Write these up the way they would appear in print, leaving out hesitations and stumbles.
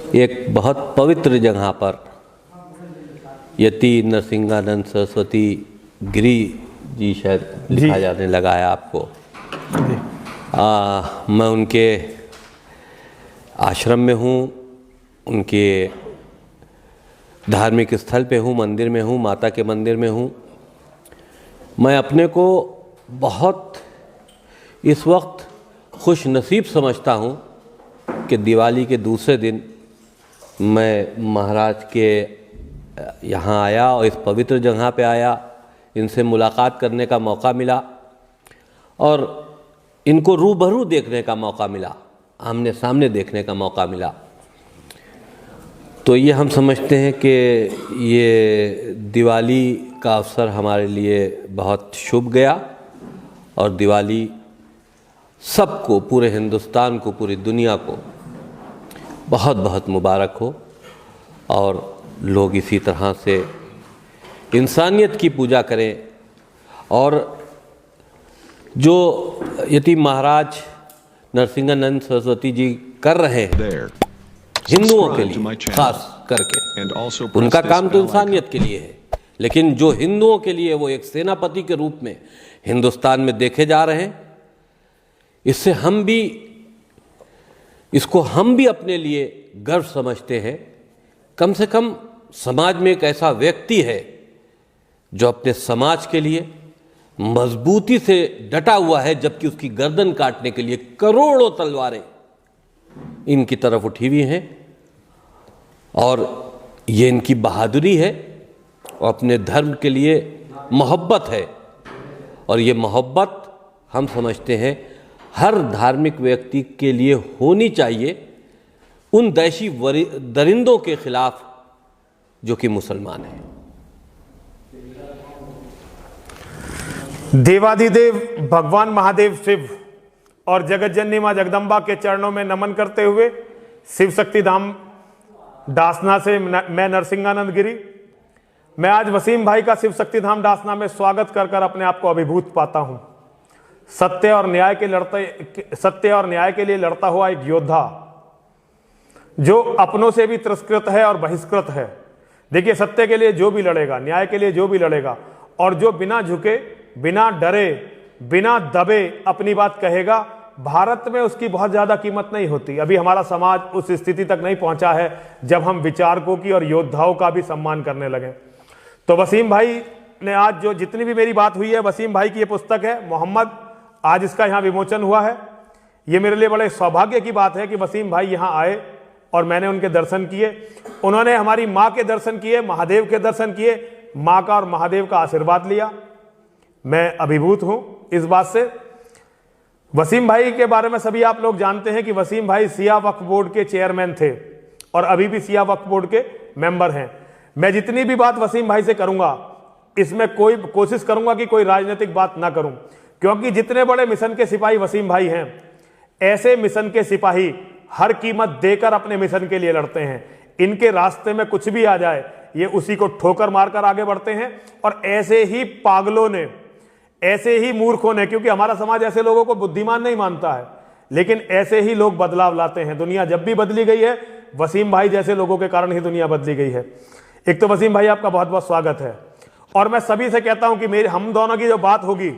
एक बहुत पवित्र जगह पर यति नरसिंहानंद सरस्वती गिरी जी शायद लिखा जाने लगा है आपको। मैं उनके आश्रम में हूँ, उनके धार्मिक स्थल पे हूँ, मंदिर में हूँ, माता के मंदिर में हूँ। मैं अपने को बहुत इस वक्त खुश नसीब समझता हूँ कि दिवाली के दूसरे दिन मैं महाराज के यहाँ आया और इस पवित्र जगह पे आया, इनसे मुलाकात करने का मौका मिला और इनको रूबरू देखने का मौका मिला, आमने सामने देखने का मौका मिला। तो ये हम समझते हैं कि ये दिवाली का अवसर हमारे लिए बहुत शुभ गया और दिवाली सबको, पूरे हिंदुस्तान को, पूरी दुनिया को बहुत बहुत मुबारक हो और लोग इसी तरह से इंसानियत की पूजा करें। और जो यतीम महाराज नरसिंहानंद सरस्वती जी कर रहे हैं हिंदुओं के लिए खास करके, उनका काम तो इंसानियत के लिए है, लेकिन जो हिंदुओं के लिए वो एक सेनापति के रूप में हिंदुस्तान में देखे जा रहे हैं, इससे हम भी अपने लिए गर्व समझते हैं। कम से कम समाज में एक ऐसा व्यक्ति है जो अपने समाज के लिए मजबूती से डटा हुआ है, जबकि उसकी गर्दन काटने के लिए करोड़ों तलवारें इनकी तरफ उठी हुई हैं। और ये इनकी बहादुरी है और अपने धर्म के लिए मोहब्बत है। और ये मोहब्बत हम समझते हैं हर धार्मिक व्यक्ति के लिए होनी चाहिए उन दैशी दरिंदों के खिलाफ जो कि मुसलमान हैं। देवाधिदेव भगवान महादेव शिव और जगत जननी मां जगदम्बा के चरणों में नमन करते हुए शिव शक्ति धाम डासना से मैं नरसिंहानंद गिरी, मैं आज वसीम भाई का शिव शक्ति धाम डासना में स्वागत कर अपने आप को अभिभूत पाता हूं। सत्य और न्याय के लिए लड़ता हुआ एक योद्धा जो अपनों से भी तिरस्कृत है और बहिष्कृत है। देखिए, सत्य के लिए जो भी लड़ेगा, न्याय के लिए जो भी लड़ेगा और जो बिना झुके, बिना डरे, बिना दबे अपनी बात कहेगा, भारत में उसकी बहुत ज्यादा कीमत नहीं होती। अभी हमारा समाज उस स्थिति तक नहीं पहुंचा है जब हम विचारकों की और योद्धाओं का भी सम्मान करने लगे। तो वसीम भाई ने आज जो जितनी भी मेरी बात हुई है, वसीम भाई की ये पुस्तक है मोहम्मद, आज इसका यहाँ विमोचन हुआ है। ये मेरे लिए बड़े सौभाग्य की बात है कि वसीम भाई यहाँ आए और मैंने उनके दर्शन किए। उन्होंने हमारी माँ के दर्शन किए, महादेव के दर्शन किए, माँ का और महादेव का आशीर्वाद लिया। मैं अभिभूत हूं इस बात से। वसीम भाई के बारे में सभी आप लोग जानते हैं कि वसीम भाई सिया वक्फ बोर्ड के चेयरमैन थे और अभी भी सिया वक्फ बोर्ड के मेंबर हैं। मैं जितनी भी बात वसीम भाई से करूंगा, इसमें कोई कोशिश करूंगा कि कोई राजनीतिक बात ना करूं, क्योंकि जितने बड़े मिशन के सिपाही वसीम भाई हैं, ऐसे मिशन के सिपाही हर कीमत देकर अपने मिशन के लिए लड़ते हैं। इनके रास्ते में कुछ भी आ जाए, ये उसी को ठोकर मारकर आगे बढ़ते हैं। और ऐसे ही पागलों ने, ऐसे ही मूर्खों ने, क्योंकि हमारा समाज ऐसे लोगों को बुद्धिमान नहीं मानता है, लेकिन ऐसे ही लोग बदलाव लाते हैं। दुनिया जब भी बदली गई है, वसीम भाई जैसे लोगों के कारण ही दुनिया बदली गई है। एक तो वसीम भाई आपका बहुत बहुत स्वागत है। और मैं सभी से कहता हूं कि हम दोनों की जो बात होगी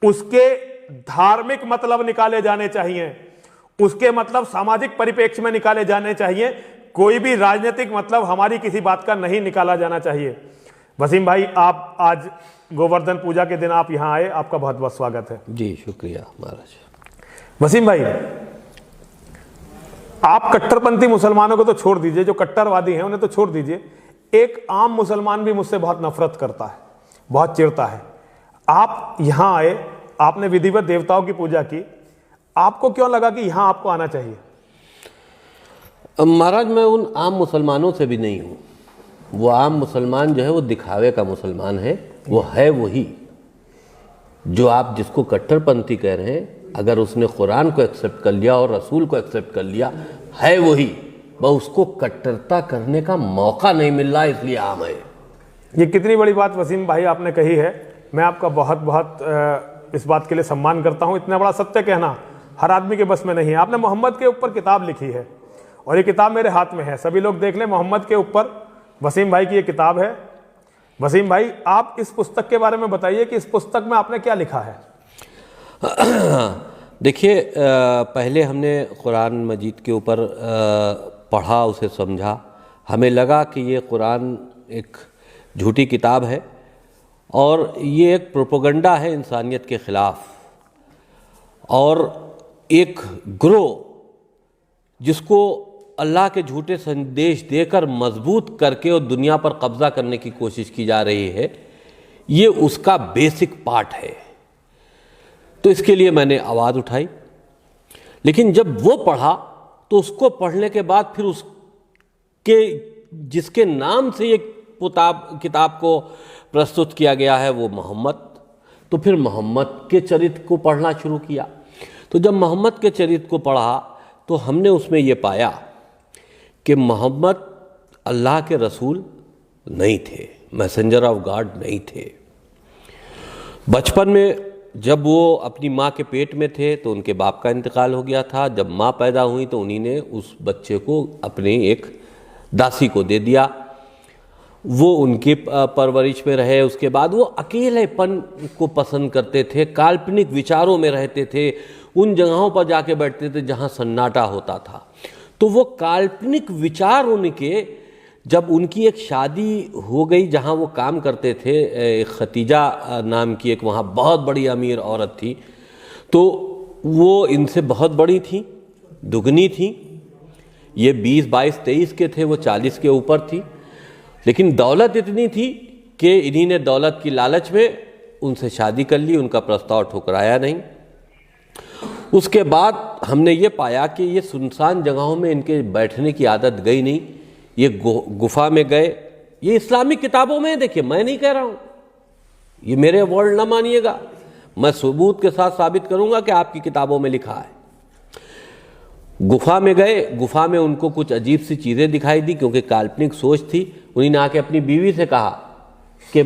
उसके धार्मिक मतलब निकाले जाने चाहिए, उसके मतलब सामाजिक परिप्रेक्ष्य में निकाले जाने चाहिए। कोई भी राजनीतिक मतलब हमारी किसी बात का नहीं निकाला जाना चाहिए। वसीम भाई, आप आज गोवर्धन पूजा के दिन आप यहां आए, आपका बहुत बहुत स्वागत है। जी शुक्रिया महाराज। वसीम भाई, आप कट्टरपंथी मुसलमानों को तो छोड़ दीजिए, जो कट्टरवादी हैं उन्हें तो छोड़ दीजिए, एक आम मुसलमान भी मुझसे बहुत नफरत करता है, बहुत चिढ़ता है। आप यहां आए, आपने विधिवत देवताओं की पूजा की, आपको क्यों लगा कि यहां आपको आना चाहिए? महाराज, मैं उन आम मुसलमानों से भी नहीं हूँ। वो आम मुसलमान जो है वो दिखावे का मुसलमान है। वो है वही जो आप जिसको कट्टरपंथी कह रहे हैं, अगर उसने कुरान को एक्सेप्ट कर लिया और रसूल को एक्सेप्ट कर लिया, है वही, वह उसको कट्टरता करने का मौका नहीं मिल रहा, इसलिए आम है। ये कितनी बड़ी बात वसीम भाई आपने कही है। मैं आपका बहुत बहुत इस बात के लिए सम्मान करता हूँ। इतना बड़ा सत्य कहना हर आदमी के बस में नहीं है। आपने मोहम्मद के ऊपर किताब लिखी है और ये किताब मेरे हाथ में है, सभी लोग देख लें। मोहम्मद के ऊपर वसीम भाई की ये किताब है। वसीम भाई, आप इस पुस्तक के बारे में बताइए कि इस पुस्तक में आपने क्या लिखा है। देखिए, पहले हमने कुरान मजीद के ऊपर पढ़ा, उसे समझा। हमें लगा कि ये कुरान एक झूठी किताब है और ये एक प्रोपेगेंडा है इंसानियत के ख़िलाफ़, और एक ग्रोह जिसको अल्लाह के झूठे संदेश देकर मजबूत करके और दुनिया पर कब्ज़ा करने की कोशिश की जा रही है, ये उसका बेसिक पार्ट है। तो इसके लिए मैंने आवाज़ उठाई। लेकिन जब वो पढ़ा तो उसको पढ़ने के बाद फिर उसके जिसके नाम से ये किताब को प्रस्तुत किया गया है वो मोहम्मद, तो फिर मोहम्मद के चरित्र को पढ़ना शुरू किया। तो जब मोहम्मद के चरित्र को पढ़ा तो हमने उसमें ये पाया कि मोहम्मद अल्लाह के रसूल नहीं थे, मैसेंजर ऑफ गॉड नहीं थे। बचपन में जब वो अपनी माँ के पेट में थे तो उनके बाप का इंतकाल हो गया था। जब माँ पैदा हुई तो उन्हीं ने उस बच्चे को अपनी एक दासी को दे दिया। वो उनकी परवरिश में रहे। उसके बाद वो अकेलेपन को पसंद करते थे, काल्पनिक विचारों में रहते थे, उन जगहों पर जाके बैठते थे जहाँ सन्नाटा होता था। तो वो काल्पनिक विचार उनके, जब उनकी एक शादी हो गई जहाँ वो काम करते थे, खतीजा नाम की एक वहाँ बहुत बड़ी अमीर औरत थी, तो वो इनसे बहुत बड़ी थी, दुगनी थी। ये 20, 22, 23 के थे, वो 40 के ऊपर थी। लेकिन दौलत इतनी थी कि इन्हीं ने दौलत की लालच में उनसे शादी कर ली, उनका प्रस्ताव ठुकराया नहीं। उसके बाद हमने ये पाया कि ये सुनसान जगहों में इनके बैठने की आदत गई नहीं। ये गुफा में गए। ये इस्लामिक किताबों में, देखिए मैं नहीं कह रहा हूँ, ये मेरे वर्ड ना मानिएगा, मैं सबूत के साथ साबित करूँगा कि आपकी किताबों में लिखा है। गुफा में गए, गुफा में उनको कुछ अजीब सी चीज़ें दिखाई दी क्योंकि काल्पनिक सोच थी। उन्हीं ने आके अपनी बीवी से कहा कि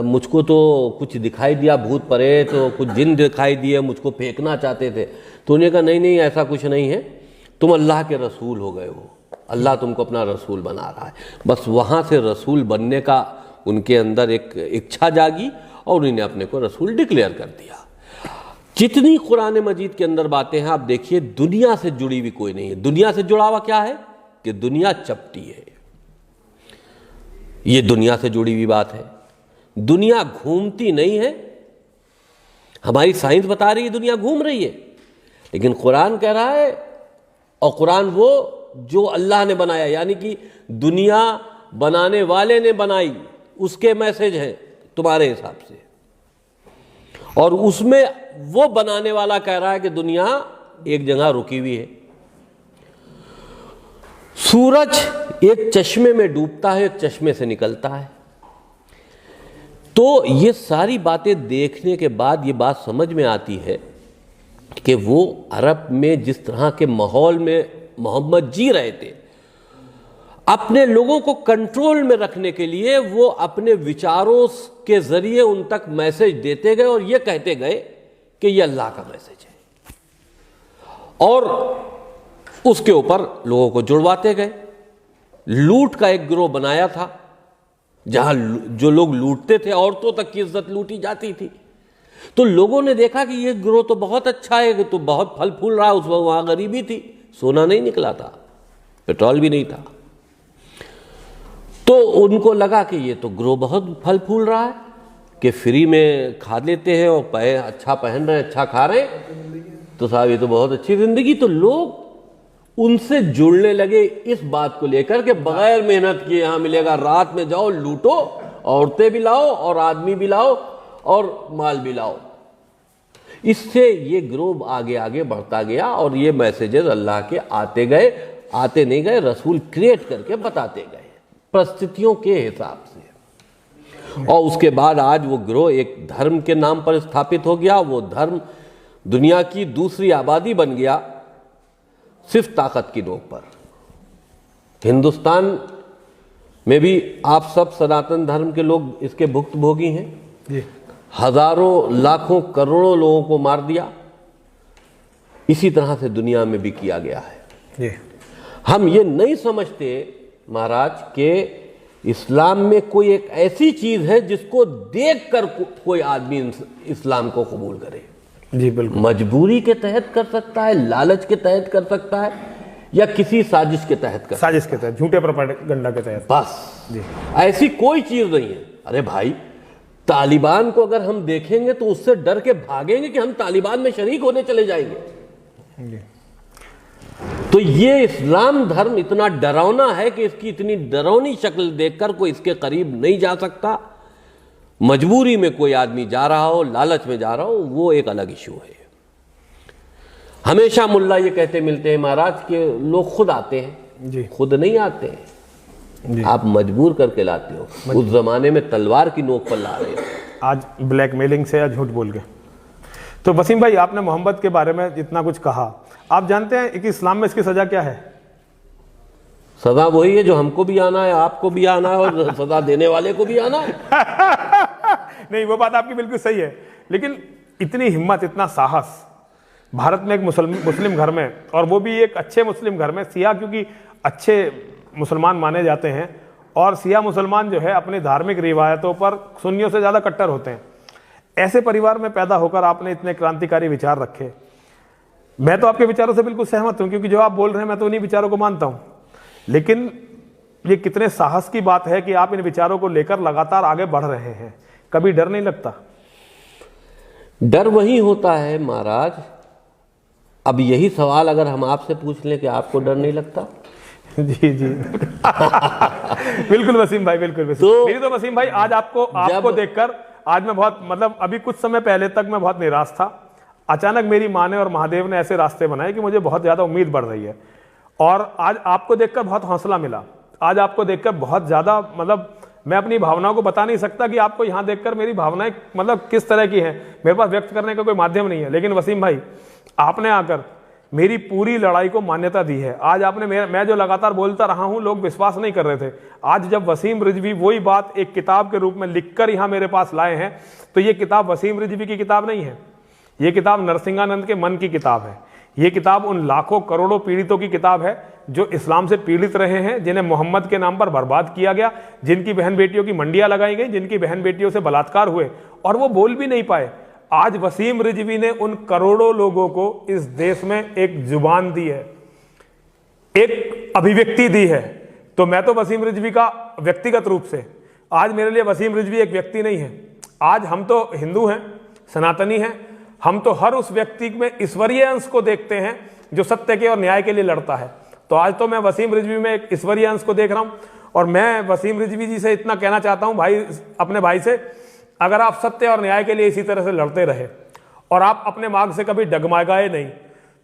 मुझको तो कुछ दिखाई दिया, भूत प्रेत, तो कुछ जिन दिखाई दिए, मुझको फेंकना चाहते थे। तो उन्हें कहा नहीं नहीं, ऐसा कुछ नहीं है, तुम अल्लाह के रसूल हो गए हो, अल्लाह तुमको अपना रसूल बना रहा है। बस वहाँ से रसूल बनने का उनके अंदर एक इच्छा जागी और उन्होंने अपने को रसूल डिक्लेयर कर दिया। जितनी कुरान मजीद के अंदर बातें हैं आप देखिए, दुनिया से जुड़ी हुई कोई नहीं है। दुनिया से जुड़ा हुआ क्या है कि दुनिया चपटी है, ये दुनिया से जुड़ी हुई बात है। दुनिया घूमती नहीं है। हमारी साइंस बता रही है दुनिया घूम रही है, लेकिन कुरान कह रहा है, और कुरान वो जो अल्लाह ने बनाया, यानी कि दुनिया बनाने वाले ने बनाई, उसके मैसेज हैं तुम्हारे हिसाब से। और उसमें वो बनाने वाला कह रहा है कि दुनिया एक जगह रुकी हुई है। सूरज एक चश्मे में डूबता है, एक चश्मे से निकलता है। तो ये सारी बातें देखने के बाद ये बात समझ में आती है कि वो अरब में जिस तरह के माहौल में मोहम्मद जी रहे थे, अपने लोगों को कंट्रोल में रखने के लिए वो अपने विचारों के जरिए उन तक मैसेज देते गए और ये कहते गए कि ये अल्लाह का मैसेज है, और उसके ऊपर लोगों को जुड़वाते गए। लूट का एक गिरोह बनाया था, जहां जो लोग लूटते थे, औरतों तक की इज्जत लूटी जाती थी। तो लोगों ने देखा कि ये गिरोह तो बहुत अच्छा है, तो बहुत फल फूल रहा है। उस वक्त वहां गरीबी थी, सोना नहीं निकला था, पेट्रोल भी नहीं था। तो उनको लगा कि ये तो गिरोह बहुत फल फूल रहा है, कि फ्री में खा लेते हैं और अच्छा पहन रहे हैं, अच्छा खा रहे हैं, तो साहब ये तो बहुत अच्छी जिंदगी। तो लोग उनसे जुड़ने लगे इस बात को लेकर कि बगैर मेहनत किए यहां मिलेगा, रात में जाओ लूटो, औरतें भी लाओ और आदमी भी लाओ और माल भी लाओ। इससे ये गिरोह आगे आगे बढ़ता गया और ये मैसेजेस अल्लाह के आते गए, आते नहीं गए, रसूल क्रिएट करके बताते गए परिस्थितियों के हिसाब से। और उसके बाद आज वो गिरोह एक धर्म के नाम पर स्थापित हो गया। वो धर्म दुनिया की दूसरी आबादी बन गया, सिर्फ ताकत की नोक पर। हिंदुस्तान में भी आप सब सनातन धर्म के लोग इसके भुक्तभोगी हैं जी। हजारों लाखों करोड़ों लोगों को मार दिया। इसी तरह से दुनिया में भी किया गया है जी। हम ये नहीं समझते महाराज कि इस्लाम में कोई एक ऐसी चीज है जिसको देखकर कोई आदमी इस्लाम को कबूल करे। जी बिल्कुल। मजबूरी के तहत कर सकता है, लालच के तहत कर सकता है, या किसी साजिश के तहत कर, साजिश के तहत, झूठे प्रोपेगेंडा के तहत, बस जी। ऐसी कोई चीज नहीं है। अरे भाई, तालिबान को अगर हम देखेंगे तो उससे डर के भागेंगे कि हम तालिबान में शरीक होने चले जाएंगे। जी। तो ये इस्लाम धर्म इतना डरावना है कि इसकी इतनी डरावनी शक्ल देखकर कोई इसके करीब नहीं जा सकता। मजबूरी में कोई आदमी जा रहा हो, लालच में जा रहा हो, वो एक अलग इशू है। हमेशा मुल्ला ये कहते मिलते हैं महाराज कि लोग खुद आते हैं। जी। खुद नहीं आते हैं, जी। आप मजबूर करके लाते हो। उस जमाने में तलवार की नोक पर ला रहे हो, आज ब्लैकमेलिंग से या झूठ बोल के। तो वसीम भाई, आपने मोहम्मद के बारे में इतना कुछ कहा, आप जानते हैं कि इस्लाम में इसकी सजा क्या है? सजा वही है जो हमको भी आना है, आपको भी आना है, और सजा देने वाले को भी आना है। नहीं, वो बात आपकी बिल्कुल सही है, लेकिन इतनी हिम्मत, इतना साहस भारत में एक मुस्लिम घर में, और वो भी एक अच्छे मुस्लिम घर में, सिया क्योंकि अच्छे मुसलमान माने जाते हैं, और सिया मुसलमान जो है अपनी धार्मिक रिवायतों पर सुन्नियों से ज़्यादा कट्टर होते हैं। ऐसे परिवार में पैदा होकर आपने इतने क्रांतिकारी विचार रखे। मैं तो आपके विचारों से बिल्कुल सहमत हूं, क्योंकि जो आप बोल रहे हैं मैं तो उन्हीं विचारों को मानता हूं। लेकिन ये कितने साहस की बात है कि आप इन विचारों को लेकर लगातार आगे बढ़ रहे हैं। कभी डर नहीं लगता? डर वही होता है महाराज। अब यही सवाल अगर हम आपसे पूछ लें कि आपको डर नहीं लगता? जी जी। बिल्कुल वसीम भाई, बिल्कुल। तो मेरी तो वसीम भाई आज आपको देखकर आज मैं बहुत, मतलब अभी कुछ समय पहले तक मैं बहुत निराश था। अचानक मेरी माँ ने और महादेव ने ऐसे रास्ते बनाए कि मुझे बहुत ज्यादा उम्मीद बढ़ रही है, और आज आपको देखकर बहुत हौसला मिला। आज आपको देखकर बहुत ज्यादा, मतलब मैं अपनी भावनाओं को बता नहीं सकता कि आपको यहाँ देखकर मेरी भावनाएं मतलब किस तरह की हैं। मेरे पास व्यक्त करने का कोई माध्यम नहीं है। लेकिन वसीम भाई, आपने आकर मेरी पूरी लड़ाई को मान्यता दी है। आज आपने मैं जो लगातार बोलता रहा हूं, लोग विश्वास नहीं कर रहे थे। आज जब वसीम रिजवी वही बात एक किताब के रूप में लिखकर यहां मेरे पास लाए हैं, तो ये किताब वसीम रिजवी की किताब नहीं है, ये किताब नरसिंहानंद के मन की किताब है। ये किताब उन लाखों करोड़ों पीड़ितों की किताब है जो इस्लाम से पीड़ित रहे हैं, जिन्हें मोहम्मद के नाम पर बर्बाद किया गया, जिनकी बहन बेटियों की मंडियां लगाई गई, जिनकी बहन बेटियों से बलात्कार हुए और वो बोल भी नहीं पाए। आज वसीम रिजवी ने उन करोड़ों लोगों को इस देश में एक जुबान दी है, एक अभिव्यक्ति दी है। तो मैं तो वसीम रिजवी का व्यक्तिगत रूप से, आज मेरे लिए वसीम रिजवी एक व्यक्ति नहीं है। आज हम तो हिंदू हैं, सनातनी हैं, हम तो हर उस व्यक्ति में ईश्वरीय अंश को देखते हैं जो सत्य के और न्याय के लिए लड़ता है। तो आज तो मैं वसीम रिजवी में एक ईश्वरीय अंश को देख रहा हूं, और मैं वसीम रिजवी जी से इतना कहना चाहता हूं, भाई, अपने भाई से, अगर आप सत्य और न्याय के लिए इसी तरह से लड़ते रहे और आप अपने मार्ग से कभी डगमगाए नहीं,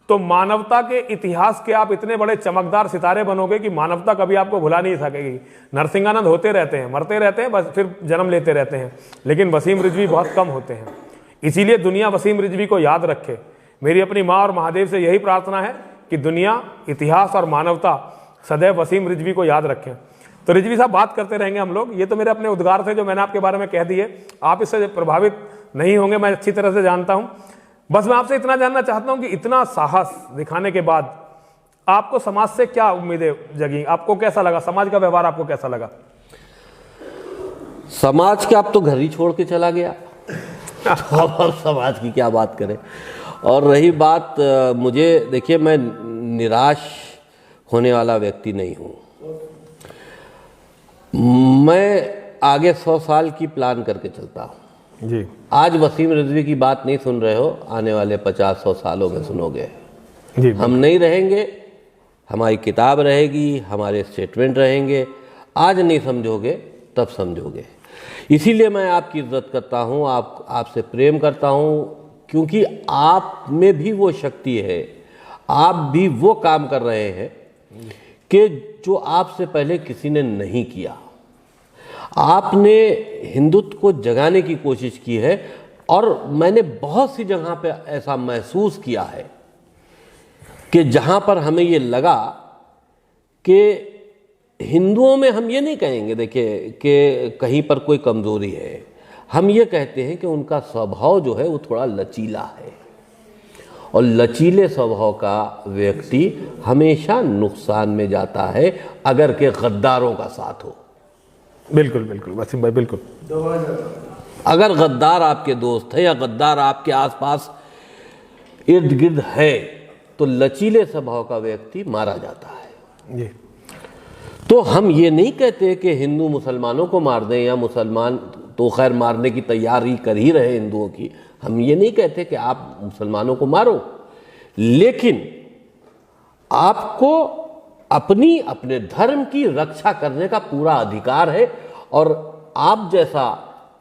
तो मानवता के इतिहास के आप इतने बड़े चमकदार सितारे बनोगे कि मानवता कभी आपको भुला नहीं सकेगी। नरसिंहानंद होते रहते हैं, मरते रहते हैं, बस फिर जन्म लेते रहते हैं, लेकिन वसीम रिजवी बहुत कम होते हैं। इसीलिए दुनिया वसीम रिजवी को याद रखे। मेरी अपनी माँ और महादेव से यही प्रार्थना है कि दुनिया, इतिहास और मानवता सदैव वसीम रिजवी को याद रखें। तो रिजवी साहब, बात करते रहेंगे हम लोग। ये तो मेरे अपने उद्गार थे जो मैंने आपके बारे में कह दिए। आप इससे प्रभावित नहीं होंगे, मैं अच्छी तरह से जानता हूं। बस मैं आपसे इतना जानना चाहता हूं कि इतना साहस दिखाने के बाद आपको समाज से क्या उम्मीदें जगी? आपको कैसा लगा समाज का व्यवहार? आपको कैसा लगा समाज के? आप तो घर ही छोड़ के चला गया और समाज की क्या बात करें। और रही बात मुझे, देखिए, मैं निराश होने वाला व्यक्ति नहीं हूं। मैं आगे 100 साल की प्लान करके चलता हूं जी। आज वसीम रिजवी की बात नहीं सुन रहे हो, आने वाले 50-100 सालों में सुनोगे जी। हम नहीं रहेंगे, हमारी किताब रहेगी, हमारे स्टेटमेंट रहेंगे। आज नहीं समझोगे तब समझोगे। इसीलिए मैं आपकी इज्जत करता हूं, आपसे प्रेम करता हूं, क्योंकि आप में भी वो शक्ति है, आप भी वो काम कर रहे हैं कि जो आपसे पहले किसी ने नहीं किया। आपने हिंदुत्व को जगाने की कोशिश की है, और मैंने बहुत सी जगह पे ऐसा महसूस किया है कि जहां पर हमें ये लगा कि हिंदुओं में, हम ये नहीं कहेंगे देखिए कि कहीं पर कोई कमजोरी है, हम ये कहते हैं कि उनका स्वभाव जो है वो थोड़ा लचीला है, और लचीले स्वभाव का व्यक्ति हमेशा नुकसान में जाता है अगर के गद्दारों का साथ हो। बिल्कुल बिल्कुल वसीम भाई, बिल्कुल। अगर गद्दार आपके दोस्त है या गद्दार आपके आसपास इर्द गिर्द है तो लचीले स्वभाव का व्यक्ति मारा जाता है। जी। तो हम ये नहीं कहते कि हिंदू मुसलमानों को मार दें, या मुसलमान तो खैर मारने की तैयारी कर ही रहे हिंदुओं की, हम ये नहीं कहते कि आप मुसलमानों को मारो, लेकिन आपको अपनी अपने धर्म की रक्षा करने का पूरा अधिकार है। और आप जैसा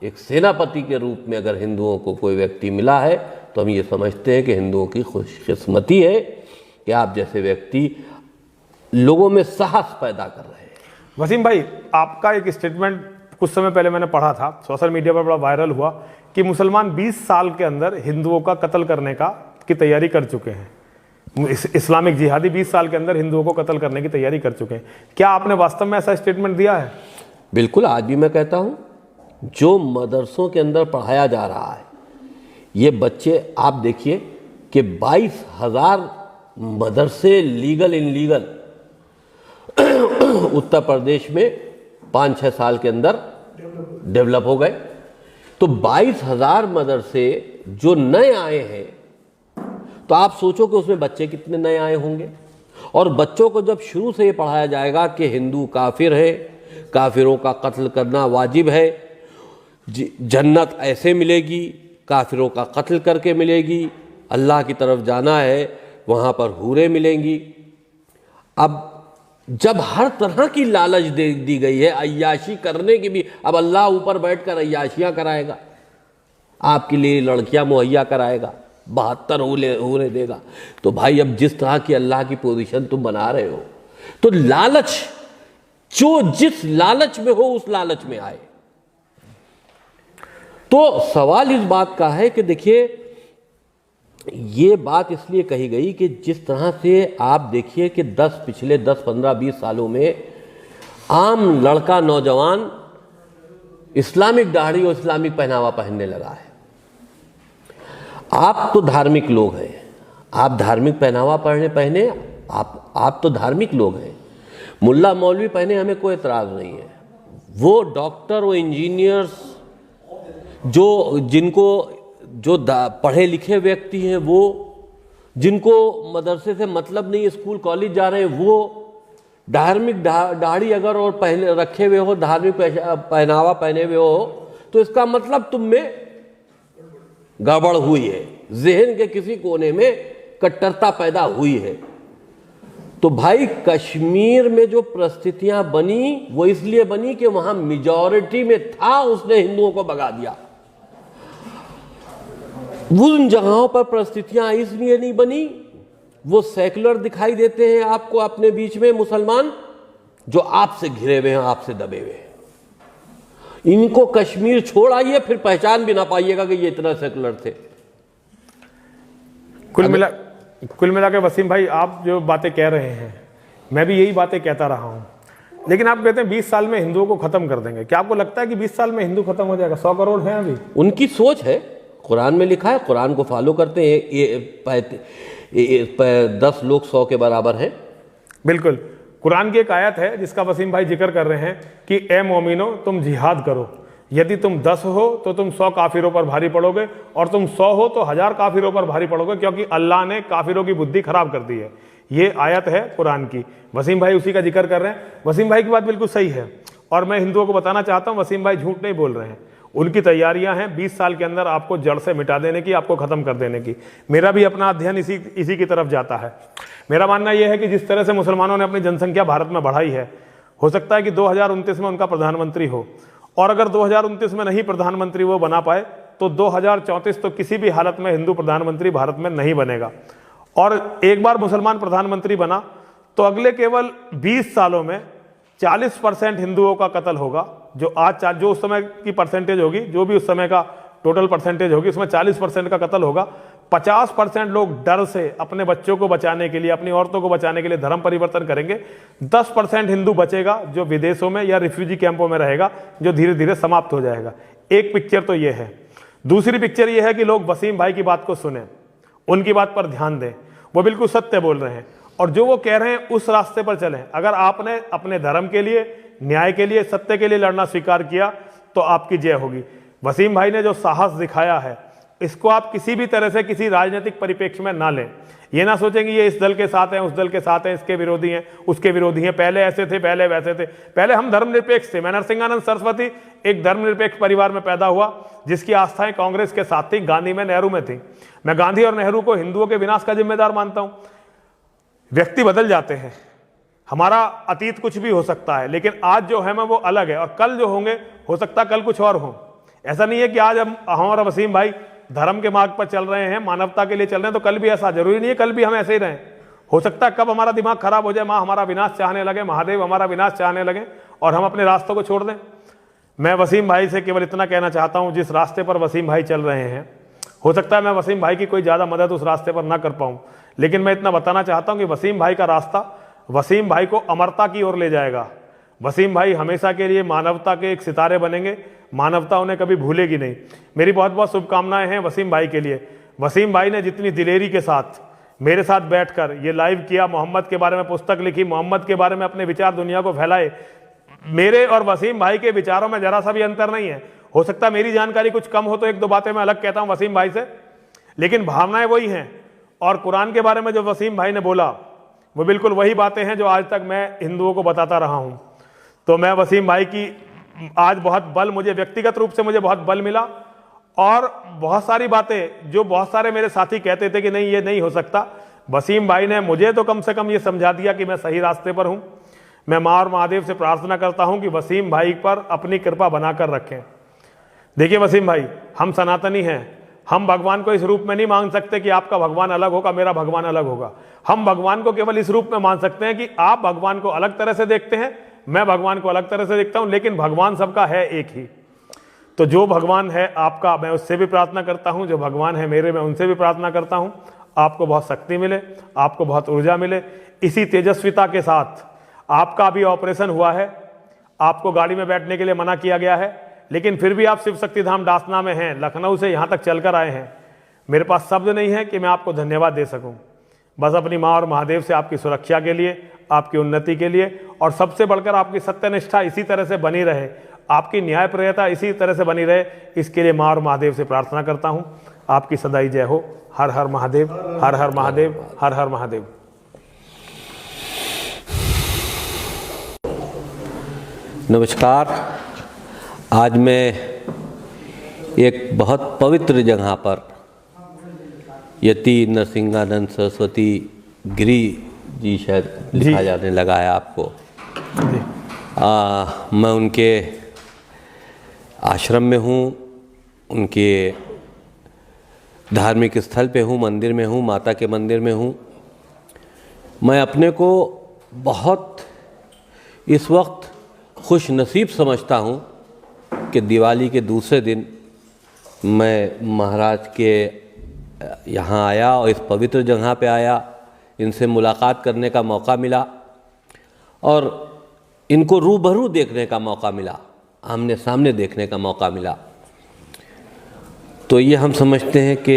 एक सेनापति के रूप में अगर हिंदुओं को कोई व्यक्ति मिला है तो हम ये समझते हैं कि हिंदुओं की खुशकिस्मती है कि आप जैसे व्यक्ति लोगों में साहस पैदा कर रहे हैं। वसीम भाई, आपका एक स्टेटमेंट कुछ समय पहले मैंने पढ़ा था, सोशल मीडिया पर बड़ा वायरल हुआ कि मुसलमान 20 साल के अंदर हिंदुओं का कत्ल करने की तैयारी कर चुके हैं। इस्लामिक जिहादी 20 साल के अंदर हिंदुओं को कत्ल करने की तैयारी कर चुके हैं। क्या आपने वास्तव में ऐसा स्टेटमेंट दिया है? बिल्कुल, आज भी मैं कहता हूं, जो मदरसों के अंदर पढ़ाया जा रहा है, ये बच्चे आप देखिए कि 22,000 मदरसे लीगल इनलीगल उत्तर प्रदेश में 5-6 साल के अंदर डेवलप हो गए। तो 22,000 मदरसे जो नए आए हैं, तो आप सोचो कि उसमें बच्चे कितने नए आए होंगे। और बच्चों को जब शुरू से ये पढ़ाया जाएगा कि हिंदू काफिर है, काफिरों का कत्ल करना वाजिब है, जन्नत ऐसे मिलेगी, काफिरों का कत्ल करके मिलेगी, अल्लाह की तरफ जाना है वहाँ पर हूरें मिलेंगी। अब जब हर तरह की लालच दे दी गई है, अय्याशी करने की भी, अब अल्लाह ऊपर बैठकर अय्याशियाँ कराएगा, आपके लिए लड़कियाँ मुहैया कराएगा, 72 हूरें देगा। तो भाई अब जिस तरह की अल्लाह की पोजीशन तुम बना रहे हो, तो लालच, जो जिस लालच में हो उस लालच में आए। तो सवाल इस बात का है कि देखिए, ये बात इसलिए कही गई कि जिस तरह से आप देखिए कि पिछले 10, 15, 20 सालों में आम लड़का नौजवान इस्लामिक दाढ़ी और इस्लामिक पहनावा पहनने लगा है। आप तो धार्मिक लोग हैं, आप धार्मिक पहनावा पहने आप तो धार्मिक लोग हैं। मुल्ला मौलवी पहने हमें कोई एतराज़ नहीं है। वो डॉक्टर, वो इंजीनियर्स, जो पढ़े लिखे व्यक्ति हैं, वो जिनको मदरसे से मतलब नहीं, स्कूल कॉलेज जा रहे हैं, वो धार्मिक दाढ़ी अगर और पहने रखे हुए हो, धार्मिक पहनावा पहने हुए हो, तो इसका मतलब तुम में गड़बड़ हुई है, ज़हन के किसी कोने में कट्टरता पैदा हुई है। तो भाई कश्मीर में जो परिस्थितियां बनी वो इसलिए बनी कि वहां मेजॉरिटी में था, उसने हिंदुओं को भगा दिया। उन जगहों पर परिस्थितियां इसलिए नहीं बनी, वो सेकुलर दिखाई देते हैं आपको अपने बीच में मुसलमान, जो आपसे घिरे हुए हैं, आपसे दबे हुए हैं। इनको कश्मीर छोड़ आइए, फिर पहचान भी ना पाइएगा कि ये इतना सेकुलर थे। कुल मिला के वसीम भाई, आप जो बातें कह रहे हैं, मैं भी यही बातें कहता रहा हूं। लेकिन आप कहते हैं 20 साल में हिंदुओं को खत्म कर देंगे। क्या आपको लगता है कि 20 साल में हिंदू खत्म हो जाएगा? 100 करोड़ हैं अभी। उनकी सोच है, कुरान में लिखा है, कुरान को फॉलो करते हैं। 10 लोग 100 के बराबर है। बिल्कुल, कुरान की एक आयत है जिसका वसीम भाई जिक्र कर रहे हैं कि ए मोमिनो, तुम जिहाद करो, यदि तुम 10 हो तो तुम 100 काफिरों पर भारी पड़ोगे, और तुम 100 हो तो 1000 काफिरों पर भारी पड़ोगे, क्योंकि अल्लाह ने काफिरों की बुद्धि खराब कर दी है। ये आयत है कुरान की। वसीम भाई उसी का जिक्र कर रहे हैं। वसीम भाई की बात बिल्कुल सही है, और मैं हिंदुओं को बताना चाहता हूं, वसीम भाई झूठ नहीं बोल रहे हैं। उनकी तैयारियां हैं 20 साल के अंदर आपको जड़ से मिटा देने की, आपको खत्म कर देने की। मेरा भी अपना अध्ययन इसी की तरफ जाता है। मेरा मानना यह है कि जिस तरह से मुसलमानों ने अपनी जनसंख्या भारत में बढ़ाई है, हो सकता है कि 2029 में उनका प्रधानमंत्री हो, और अगर 2029 में नहीं प्रधानमंत्री वो बना पाए तो 2034 तो किसी भी हालत में हिंदू प्रधानमंत्री भारत में नहीं बनेगा। और एक बार मुसलमान प्रधानमंत्री बना तो अगले केवल 20 सालों में 40% हिंदुओं का कत्ल होगा। जो उस समय की परसेंटेज होगी, जो भी उस समय का टोटल परसेंटेज होगी, उसमें 40% का कत्ल होगा। 50% लोग डर से अपने बच्चों को बचाने के लिए, अपनी औरतों को बचाने के लिए धर्म परिवर्तन करेंगे। 10% हिंदू बचेगा जो विदेशों में या रिफ्यूजी कैंपों में रहेगा, जो धीरे धीरे समाप्त हो जाएगा। एक पिक्चर तो ये है। दूसरी पिक्चर ये है कि लोग वसीम भाई की बात को सुने, उनकी बात पर ध्यान दें, वो बिल्कुल सत्य बोल रहे हैं और जो वो कह रहे हैं उस रास्ते पर चलें। अगर आपने अपने धर्म के लिए, न्याय के लिए, सत्य के लिए लड़ना स्वीकार किया तो आपकी जय होगी। वसीम भाई ने जो साहस दिखाया है, इसको आप किसी भी तरह से किसी राजनीतिक परिप्रेक्ष्य में ना लें। ये ना सोचें कि ये इस दल के साथ हैं, उस दल के साथ हैं, इसके विरोधी हैं, उसके विरोधी हैं, पहले ऐसे थे, पहले वैसे थे। पहले हम धर्मनिरपेक्ष थे। मैं नरसिंहानंद सरस्वती एक धर्मनिरपेक्ष परिवार में पैदा हुआ जिसकी आस्थाएं कांग्रेस के साथ थी, गांधी में, नेहरू में थी। मैं गांधी और नेहरू को हिंदुओं के विनाश का जिम्मेदार मानता हूं। व्यक्ति बदल जाते हैं, हमारा अतीत कुछ भी हो सकता है, लेकिन आज जो है मैं वो अलग है और कल जो होंगे हो सकता है कल कुछ और हो। ऐसा नहीं है कि आज हम और वसीम भाई धर्म के मार्ग पर चल रहे हैं, मानवता के लिए चल रहे हैं, तो कल भी ऐसा जरूरी नहीं है कल भी हम ऐसे ही रहें। हो सकता है कब हमारा दिमाग खराब हो जाए, माँ हमारा विनाश चाहने लगे, महादेव हमारा विनाश चाहने लगे और हम अपने रास्तों को छोड़ दें। मैं वसीम भाई से केवल इतना कहना चाहता हूँ, जिस रास्ते पर वसीम भाई चल रहे हैं, हो सकता है मैं वसीम भाई की कोई ज़्यादा मदद उस रास्ते पर ना कर पाऊँ, लेकिन मैं इतना बताना चाहता हूँ कि वसीम भाई का रास्ता वसीम भाई को अमरता की ओर ले जाएगा। वसीम भाई हमेशा के लिए मानवता के एक सितारे बनेंगे, मानवता उन्हें कभी भूलेगी नहीं। मेरी बहुत बहुत शुभकामनाएं हैं वसीम भाई के लिए। वसीम भाई ने जितनी दिलेरी के साथ मेरे साथ बैठकर ये लाइव किया, मोहम्मद के बारे में पुस्तक लिखी, मोहम्मद के बारे में अपने विचार दुनिया को फैलाए। मेरे और वसीम भाई के विचारों में जरा सा भी अंतर नहीं है। हो सकता है मेरी जानकारी कुछ कम हो तो एक दो बातें मैं अलग कहता हूं वसीम भाई से, लेकिन भावनाएं वही हैं। और कुरान के बारे में जो वसीम भाई ने बोला वो बिल्कुल वही बातें हैं जो आज तक मैं हिंदुओं को बताता रहा हूं। तो मैं वसीम भाई की आज बहुत बल, मुझे व्यक्तिगत रूप से मुझे बहुत बल मिला और बहुत सारी बातें जो बहुत सारे मेरे साथी कहते थे कि नहीं ये नहीं हो सकता, वसीम भाई ने मुझे तो कम से कम ये समझा दिया कि मैं सही रास्ते पर हूं। मैं माँ और महादेव से प्रार्थना करता हूं कि वसीम भाई पर अपनी कृपा बनाकर रखें। देखिए वसीम भाई, हम सनातनी हैं, हम भगवान को इस रूप में नहीं मान सकते कि आपका भगवान अलग होगा, मेरा भगवान अलग होगा। हम भगवान को केवल इस रूप में मान सकते हैं कि आप भगवान को अलग तरह से देखते हैं, मैं भगवान को अलग तरह से देखता हूं, लेकिन भगवान सबका है एक ही। तो जो भगवान है आपका, मैं उससे भी प्रार्थना करता हूं, जो भगवान है मेरे, मैं उनसे भी प्रार्थना करता हूं। आपको बहुत शक्ति मिले, आपको बहुत ऊर्जा मिले। इसी तेजस्विता के साथ आपका अभी ऑपरेशन हुआ है, आपको गाड़ी में बैठने के लिए मना किया गया है, लेकिन फिर भी आप शिव शक्ति धाम डासना में हैं, लखनऊ से यहाँ तक चलकर आए हैं। मेरे पास शब्द नहीं है कि मैं आपको धन्यवाद दे सकूं। बस अपनी माँ और महादेव से आपकी सुरक्षा के लिए, आपकी उन्नति के लिए और सबसे बढ़कर आपकी सत्यनिष्ठा इसी तरह से बनी रहे, आपकी न्यायप्रियता इसी तरह से बनी रहे, इसके लिए माँ और महादेव से प्रार्थना करता हूँ। आपकी सदाई जय हो। हर हर महादेव, हर हर महादेव, हर हर महादेव। नमस्कार। आज मैं एक बहुत पवित्र जगह पर यति नरसिंहानंद सरस्वती गिरी जी शायद लिखा जाने लगा है आपको। मैं उनके आश्रम में हूँ, उनके धार्मिक स्थल पे हूँ, मंदिर में हूँ, माता के मंदिर में हूँ। मैं अपने को बहुत इस वक्त खुश नसीब समझता हूँ कि दिवाली के दूसरे दिन मैं महाराज के यहाँ आया और इस पवित्र जगह पे आया, इनसे मुलाकात करने का मौका मिला और इनको रूबरू देखने का मौका मिला, आमने सामने देखने का मौका मिला। तो ये हम समझते हैं कि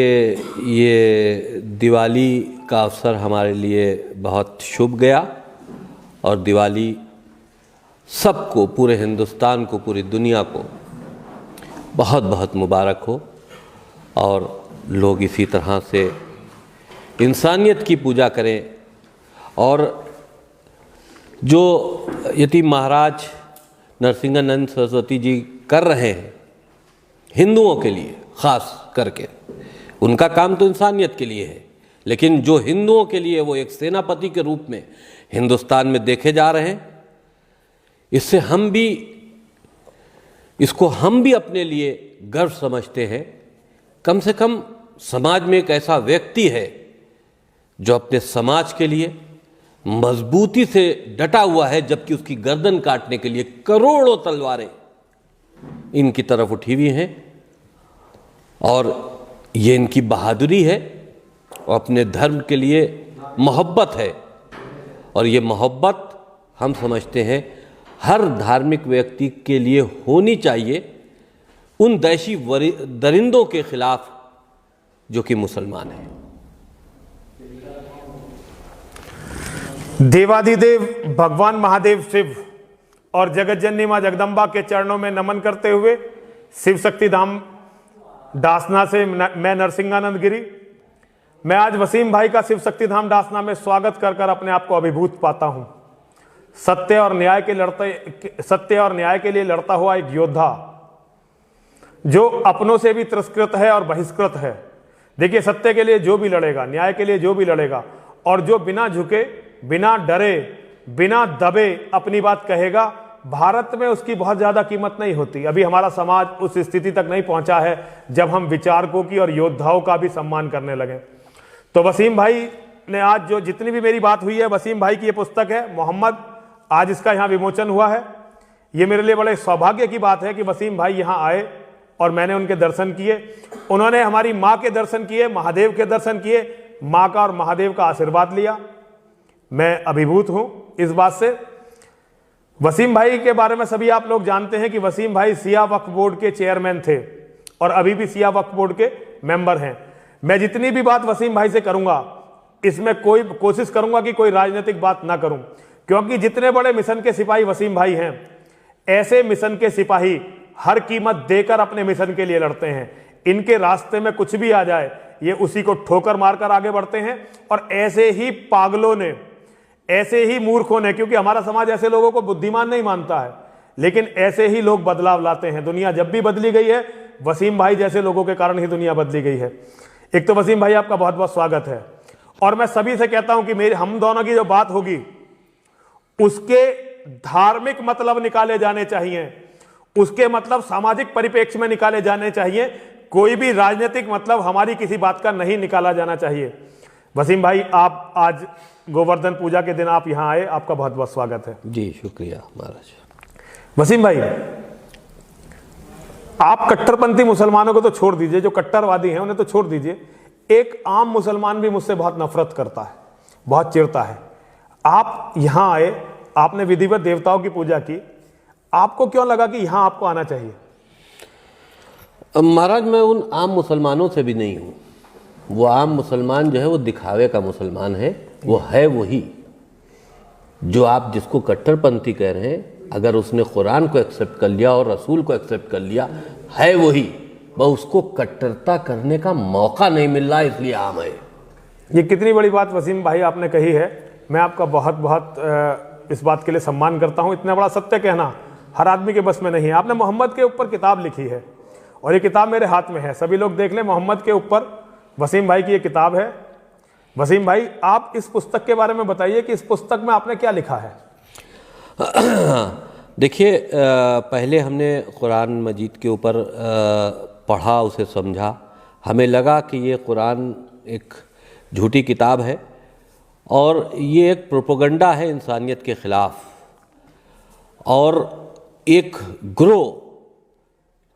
ये दिवाली का अवसर हमारे लिए बहुत शुभ गया और दिवाली सबको, पूरे हिंदुस्तान को, पूरी दुनिया को बहुत बहुत मुबारक हो और लोग इसी तरह से इंसानियत की पूजा करें। और जो यति महाराज नरसिंहानंद सरस्वती जी कर रहे हैं हिंदुओं के लिए ख़ास करके, उनका काम तो इंसानियत के लिए है, लेकिन जो हिंदुओं के लिए वो एक सेनापति के रूप में हिंदुस्तान में देखे जा रहे हैं, इससे हम भी अपने लिए गर्व समझते हैं। कम से कम समाज में एक ऐसा व्यक्ति है जो अपने समाज के लिए मजबूती से डटा हुआ है, जबकि उसकी गर्दन काटने के लिए करोड़ों तलवारें इनकी तरफ उठी हुई हैं। और ये इनकी बहादुरी है और अपने धर्म के लिए मोहब्बत है। और ये मोहब्बत हम समझते हैं हर धार्मिक व्यक्ति के लिए होनी चाहिए, उन दैशी दरिंदों के खिलाफ जो कि मुसलमान हैं। देवाधिदेव भगवान महादेव शिव और जगतजननी मां जगदम्बा के चरणों में नमन करते हुए शिव शक्ति धाम डासना से मैं नरसिंहानंद गिरी, मैं आज वसीम भाई का शिव शक्ति धाम डासना में स्वागत कर कर अपने आप को अभिभूत पाता हूं। सत्य और न्याय के लिए लड़ता हुआ एक योद्धा जो अपनों से भी तिरस्कृत है और बहिष्कृत है। देखिए, सत्य के लिए जो भी लड़ेगा, न्याय के लिए जो भी लड़ेगा और जो बिना झुके, बिना डरे, बिना दबे अपनी बात कहेगा, भारत में उसकी बहुत ज्यादा कीमत नहीं होती। अभी हमारा समाज उस स्थिति तक नहीं पहुंचा है जब हम विचारकों की और योद्धाओं का भी सम्मान करने लगे। तो वसीम भाई ने आज जो जितनी भी मेरी बात हुई है, वसीम भाई की ये पुस्तक है मोहम्मद, आज इसका यहाँ विमोचन हुआ है। ये मेरे लिए बड़े सौभाग्य की बात है कि वसीम भाई यहाँ आए और मैंने उनके दर्शन किए। उन्होंने हमारी माँ के दर्शन किए, महादेव के दर्शन किए, माँ का और महादेव का आशीर्वाद लिया। मैं अभिभूत हूं इस बात से। वसीम भाई के बारे में सभी आप लोग जानते हैं कि वसीम भाई सिया वक्फ बोर्ड के चेयरमैन थे और अभी भी सिया वक्फ बोर्ड के मेंबर हैं। मैं जितनी भी बात वसीम भाई से करूंगा, इसमें कोई कोशिश करूंगा कि कोई राजनीतिक बात ना करूं, क्योंकि जितने बड़े मिशन के सिपाही वसीम भाई हैं, ऐसे मिशन के सिपाही हर कीमत देकर अपने मिशन के लिए लड़ते हैं। इनके रास्ते में कुछ भी आ जाए, ये उसी को ठोकर मारकर आगे बढ़ते हैं। और ऐसे ही पागलों ने, ऐसे ही मूर्खों ने, क्योंकि हमारा समाज ऐसे लोगों को बुद्धिमान नहीं मानता है, लेकिन ऐसे ही लोग बदलाव लाते हैं। दुनिया जब भी बदली गई है, वसीम भाई जैसे लोगों के कारण ही दुनिया बदली गई है। एक तो वसीम भाई आपका बहुत बहुत स्वागत है। और मैं सभी से कहता हूं कि हम दोनों की जो बात होगी उसके धार्मिक मतलब निकाले जाने चाहिए, उसके मतलब सामाजिक परिप्रेक्ष्य में निकाले जाने चाहिए। कोई भी राजनीतिक मतलब हमारी किसी बात का नहीं निकाला जाना चाहिए। वसीम भाई, आप आज गोवर्धन पूजा के दिन आप यहां आए, आपका बहुत बहुत स्वागत है। जी शुक्रिया महाराज। वसीम भाई, आप कट्टरपंथी मुसलमानों को तो छोड़ दीजिए, जो कट्टरवादी हैं उन्हें तो छोड़ दीजिए, एक आम मुसलमान भी मुझसे बहुत नफरत करता है, बहुत चिढ़ता है। आप यहां आए, आपने विधिवत देवताओं की पूजा की, आपको क्यों लगा कि यहां आपको आना चाहिए? महाराज, मैं उन आम मुसलमानों से भी नहीं हूँ। वो आम मुसलमान जो है वो दिखावे का मुसलमान है। वो है वही जो आप जिसको कट्टरपंथी कह रहे हैं, अगर उसने कुरान को एक्सेप्ट कर लिया और रसूल को एक्सेप्ट कर लिया, है वही। वह उसको कट्टरता करने का मौका नहीं मिल रहा, इसलिए आम है। ये कितनी बड़ी बात वसीम भाई आपने कही है। मैं आपका बहुत बहुत इस बात के लिए सम्मान करता हूँ। इतना बड़ा सत्य कहना हर आदमी के बस में नहीं है। आपने मोहम्मद के ऊपर किताब लिखी है और ये किताब मेरे हाथ में है, सभी लोग देख लें। मोहम्मद के ऊपर वसीम भाई की ये किताब है। वसीम भाई, आप इस पुस्तक के बारे में बताइए कि इस पुस्तक में आपने क्या लिखा है? देखिए, पहले हमने कुरान मजीद के ऊपर पढ़ा, उसे समझा। हमें लगा कि ये कुरान एक झूठी किताब है और ये एक प्रोपेगेंडा है इंसानियत के ख़िलाफ़, और एक ग्रोह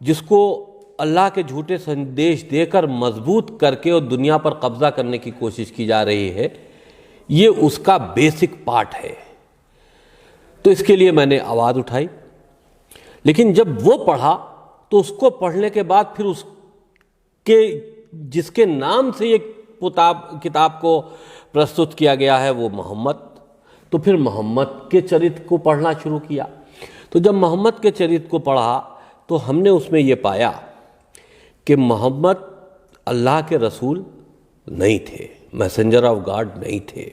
जिसको अल्लाह के झूठे संदेश देकर मजबूत करके और दुनिया पर कब्ज़ा करने की कोशिश की जा रही है, ये उसका बेसिक पार्ट है। तो इसके लिए मैंने आवाज़ उठाई। लेकिन जब वो पढ़ा तो उसको पढ़ने के बाद फिर उसके जिसके नाम से ये किताब को प्रस्तुत किया गया है वो मोहम्मद, तो फिर मोहम्मद के चरित्र को पढ़ना शुरू किया। तो जब मोहम्मद के चरित्र को पढ़ा तो हमने उसमें ये पाया कि मोहम्मद अल्लाह के रसूल नहीं थे, मैसेंजर ऑफ गॉड नहीं थे।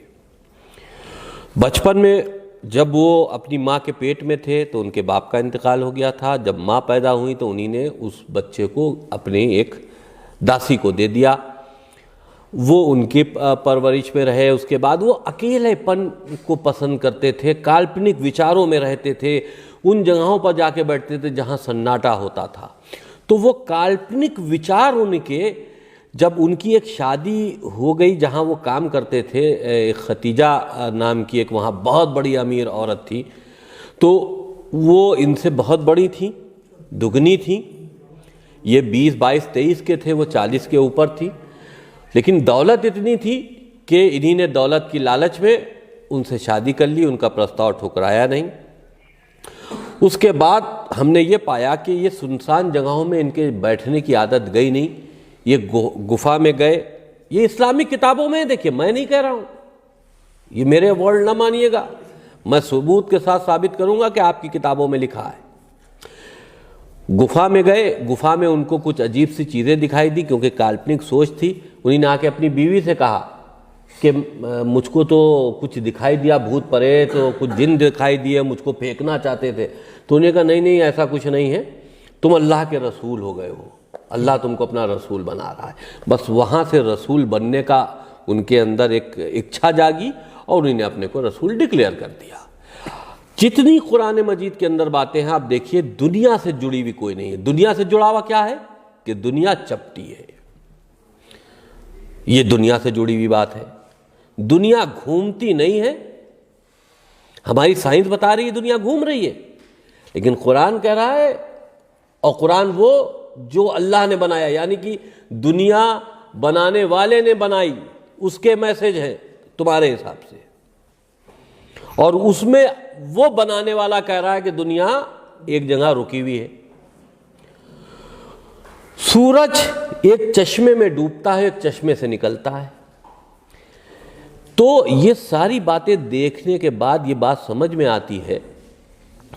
बचपन में जब वो अपनी माँ के पेट में थे तो उनके बाप का इंतकाल हो गया था। जब माँ पैदा हुई तो उन्हीं ने उस बच्चे को अपने एक दासी को दे दिया। वो उनकी परवरिश में रहे। उसके बाद वो अकेलेपन को पसंद करते थे, काल्पनिक विचारों में रहते थे, उन जगहों पर जाके बैठते थे जहाँ सन्नाटा होता था। तो वो काल्पनिक विचार उनके, जब उनकी एक शादी हो गई जहाँ वो काम करते थे, खतीजा नाम की एक वहाँ बहुत बड़ी अमीर औरत थी, तो वो इनसे बहुत बड़ी थी, दुगनी थी। ये 20, 22, 23 के थे, वो 40 के ऊपर थी। लेकिन दौलत इतनी थी कि इन्हीं ने दौलत की लालच में उनसे शादी कर ली, उनका प्रस्ताव ठुकराया नहीं। उसके बाद हमने ये पाया कि ये सुनसान जगहों में इनके बैठने की आदत गई नहीं। ये गुफा में गए। ये इस्लामिक किताबों में, देखिए मैं नहीं कह रहा हूँ, ये मेरे वर्ड ना मानिएगा, मैं सबूत के साथ साबित करूंगा कि आपकी किताबों में लिखा है। गुफा में गए, गुफा में उनको कुछ अजीब सी चीज़ें दिखाई दी, क्योंकि काल्पनिक सोच थी। उन्हीं ने आके अपनी बीवी से कहा कि मुझको तो कुछ दिखाई दिया, भूत प्रेत, तो कुछ जिन दिखाई दिए, मुझको फेंकना चाहते थे। तो उन्होंने कहा नहीं नहीं, ऐसा कुछ नहीं है, तुम अल्लाह के रसूल हो गए हो, अल्लाह तुमको अपना रसूल बना रहा है। बस वहाँ से रसूल बनने का उनके अंदर एक इच्छा जागी और उन्होंने अपने को रसूल डिक्लेयर कर दिया। जितनी कुरान मजीद के अंदर बातें हैं आप देखिए, दुनिया से जुड़ी हुई कोई नहीं है। दुनिया से जुड़ा हुआ क्या है कि दुनिया चपटी है, ये दुनिया से जुड़ी हुई बात है। दुनिया घूमती नहीं है, हमारी साइंस बता रही है दुनिया घूम रही है, लेकिन कुरान कह रहा है, और कुरान वो जो अल्लाह ने बनाया, यानी कि दुनिया बनाने वाले ने बनाई, उसके मैसेज हैं तुम्हारे हिसाब से, और उसमें वो बनाने वाला कह रहा है कि दुनिया एक जगह रुकी हुई है। सूरज एक चश्मे में डूबता है, एक चश्मे से निकलता है। तो ये सारी बातें देखने के बाद ये बात समझ में आती है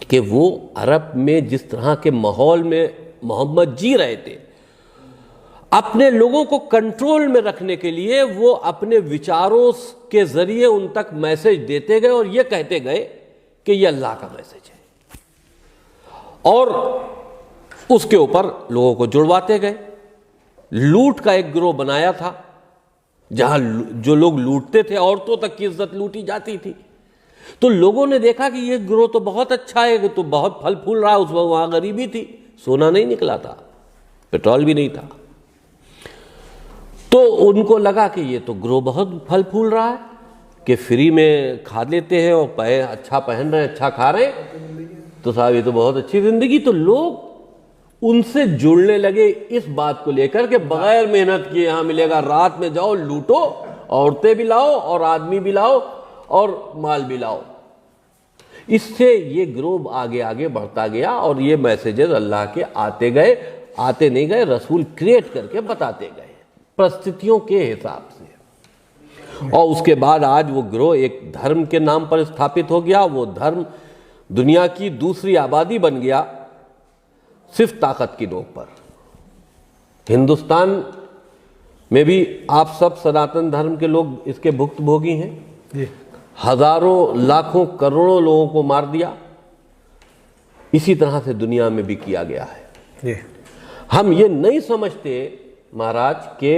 कि वो अरब में जिस तरह के माहौल में मोहम्मद जी रहे थे, अपने लोगों को कंट्रोल में रखने के लिए वो अपने विचारों के जरिए उन तक मैसेज देते गए और ये कहते गए कि ये अल्लाह का मैसेज है, और उसके ऊपर लोगों को जुड़वाते गए। लूट का एक गिरोह बनाया था, जहां जो लोग लूटते थे औरतों तक की इज्जत लूटी जाती थी। तो लोगों ने देखा कि ये गिरोह तो बहुत अच्छा है, तो बहुत फल फूल रहा है। उस वक्त वहां गरीबी थी, सोना नहीं निकला था, पेट्रोल भी नहीं था। तो उनको लगा कि ये तो गिरोह बहुत फल फूल रहा है, कि फ्री में खा लेते हैं और अच्छा पहन रहे हैं, अच्छा खा रहे हैं, तो साहब ये तो बहुत अच्छी जिंदगी। तो लोग उनसे जुड़ने लगे इस बात को लेकर के बगैर मेहनत किए यहां मिलेगा, रात में जाओ लूटो, औरतें भी लाओ और आदमी भी लाओ और माल भी लाओ। इससे ये गिरोह आगे आगे बढ़ता गया और ये मैसेजेस अल्लाह के आते गए, आते नहीं गए, रसूल क्रिएट करके बताते गए परिस्थितियों के हिसाब से। और उसके बाद आज वो गिरोह एक धर्म के नाम पर स्थापित हो गया। वो धर्म दुनिया की दूसरी आबादी बन गया, सिर्फ ताकत की नोक पर। हिंदुस्तान में भी आप सब सनातन धर्म के लोग इसके भुक्तभोगी हैं जी। हजारों लाखों करोड़ों लोगों को मार दिया, इसी तरह से दुनिया में भी किया गया है जी। हम ये नहीं समझते महाराज कि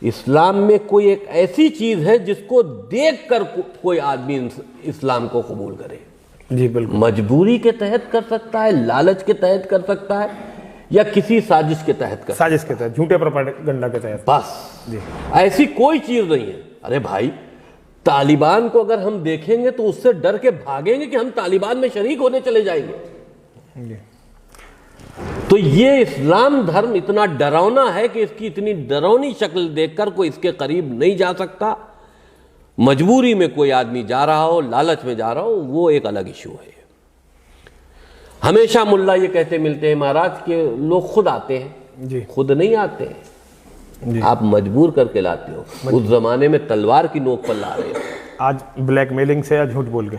इस्लाम में कोई एक ऐसी चीज है जिसको देखकर कोई आदमी इस्लाम को कबूल करे जी। बिल्कुल, मजबूरी के तहत कर सकता है, लालच के तहत कर सकता है, या किसी साजिश के तहत कर, साजिश के तहत, झूठे प्रोपेगेंडा के तहत, बस जी। ऐसी कोई चीज नहीं है। अरे भाई, तालिबान को अगर हम देखेंगे तो उससे डर के भागेंगे कि हम तालिबान में शरीक होने चले जाएंगे जी। तो ये इस्लाम धर्म इतना डरावना है कि इसकी इतनी डरावनी शक्ल देखकर कोई इसके करीब नहीं जा सकता। मजबूरी में कोई आदमी जा रहा हो, लालच में जा रहा हो, वो एक अलग इशू है। हमेशा मुल्ला ये कहते मिलते हैं महाराज के लोग खुद आते हैं जी। खुद नहीं आते हैं, आप मजबूर करके लाते हो। उस जमाने में तलवार की नोक पर ला रहे हो, आज ब्लैकमेलिंग से या झूठ बोल के।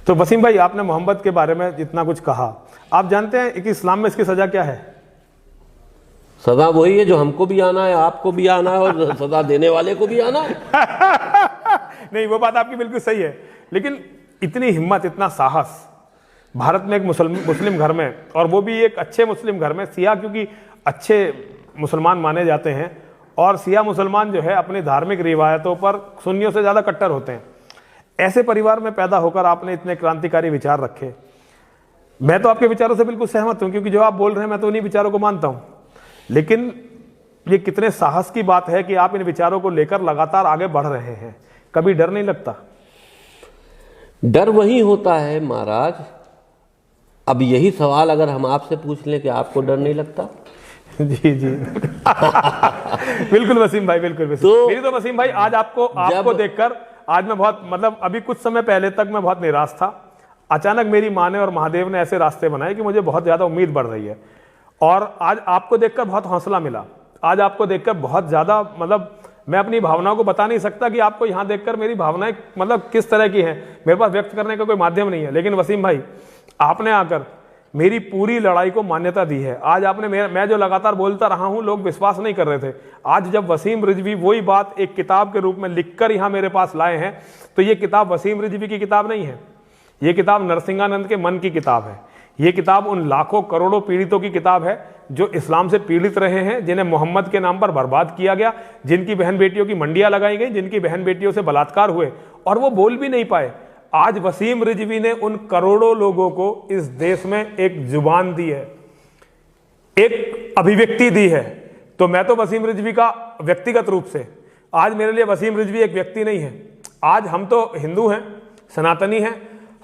तो वसीम भाई, आपने मोहम्मद के बारे में इतना कुछ कहा, आप जानते हैं कि इस्लाम में इसकी सजा क्या है? सजा वही है जो हमको भी आना है, आपको भी आना है, और सजा देने वाले को भी आना है। नहीं, वो बात आपकी बिल्कुल सही है, लेकिन इतनी हिम्मत, इतना साहस भारत में एक मुस्लिम घर में, और वो भी एक अच्छे मुस्लिम घर में, सिया क्योंकि अच्छे मुसलमान माने जाते हैं, और सिया मुसलमान जो है अपनी धार्मिक रिवायतों पर सुन्नियों से ज़्यादा कट्टर होते हैं। ऐसे परिवार में पैदा होकर आपने इतने क्रांतिकारी विचार रखे। मैं तो आपके विचारों से बिल्कुल सहमत हूं, क्योंकि जो आप बोल रहे हैं मैं तो उन्हीं विचारों को मानता हूं। लेकिन ये कितने साहस की बात है कि आप इन विचारों को लेकर लगातार आगे बढ़ रहे हैं। कभी डर नहीं लगता? डर वही होता है महाराज। अब यही सवाल अगर हम आपसे पूछ लें कि आपको डर नहीं लगता? जी जी बिल्कुल वसीम भाई, बिल्कुल। तो मेरी तो वसीम भाई आज आपको देखकर आज मैं बहुत, मतलब अभी कुछ समय पहले तक मैं बहुत निराश था। अचानक मेरी माँ ने और महादेव ने ऐसे रास्ते बनाए कि मुझे बहुत ज्यादा उम्मीद बढ़ रही है, और आज आपको देखकर बहुत हौसला मिला। आज आपको देखकर बहुत ज्यादा, मतलब मैं अपनी भावनाओं को बता नहीं सकता कि आपको यहाँ देखकर मेरी भावनाएं मतलब किस तरह की हैं, मेरे पास व्यक्त करने का कोई माध्यम नहीं है। लेकिन वसीम भाई, आपने आकर मेरी पूरी लड़ाई को मान्यता दी है। आज आपने मैं जो लगातार बोलता रहा हूं, लोग विश्वास नहीं कर रहे थे। आज जब वसीम रिजवी वही बात एक किताब के रूप में लिखकर यहां मेरे पास लाए हैं, तो ये किताब वसीम रिजवी की किताब नहीं है, ये किताब नरसिंहानंद के मन की किताब है। ये किताब उन लाखों करोड़ों पीड़ितों की किताब है जो इस्लाम से पीड़ित रहे हैं, जिन्हें मोहम्मद के नाम पर बर्बाद किया गया, जिनकी बहन बेटियों की मंडियां लगाई गई, जिनकी बहन बेटियों से बलात्कार हुए और वो बोल भी नहीं पाए। आज वसीम रिजवी ने उन करोड़ों लोगों को इस देश में एक जुबान दी है, एक अभिव्यक्ति दी है। तो मैं तो वसीम रिजवी का व्यक्तिगत रूप से, आज मेरे लिए वसीम रिजवी एक व्यक्ति नहीं है। आज हम तो हिंदू हैं, सनातनी हैं,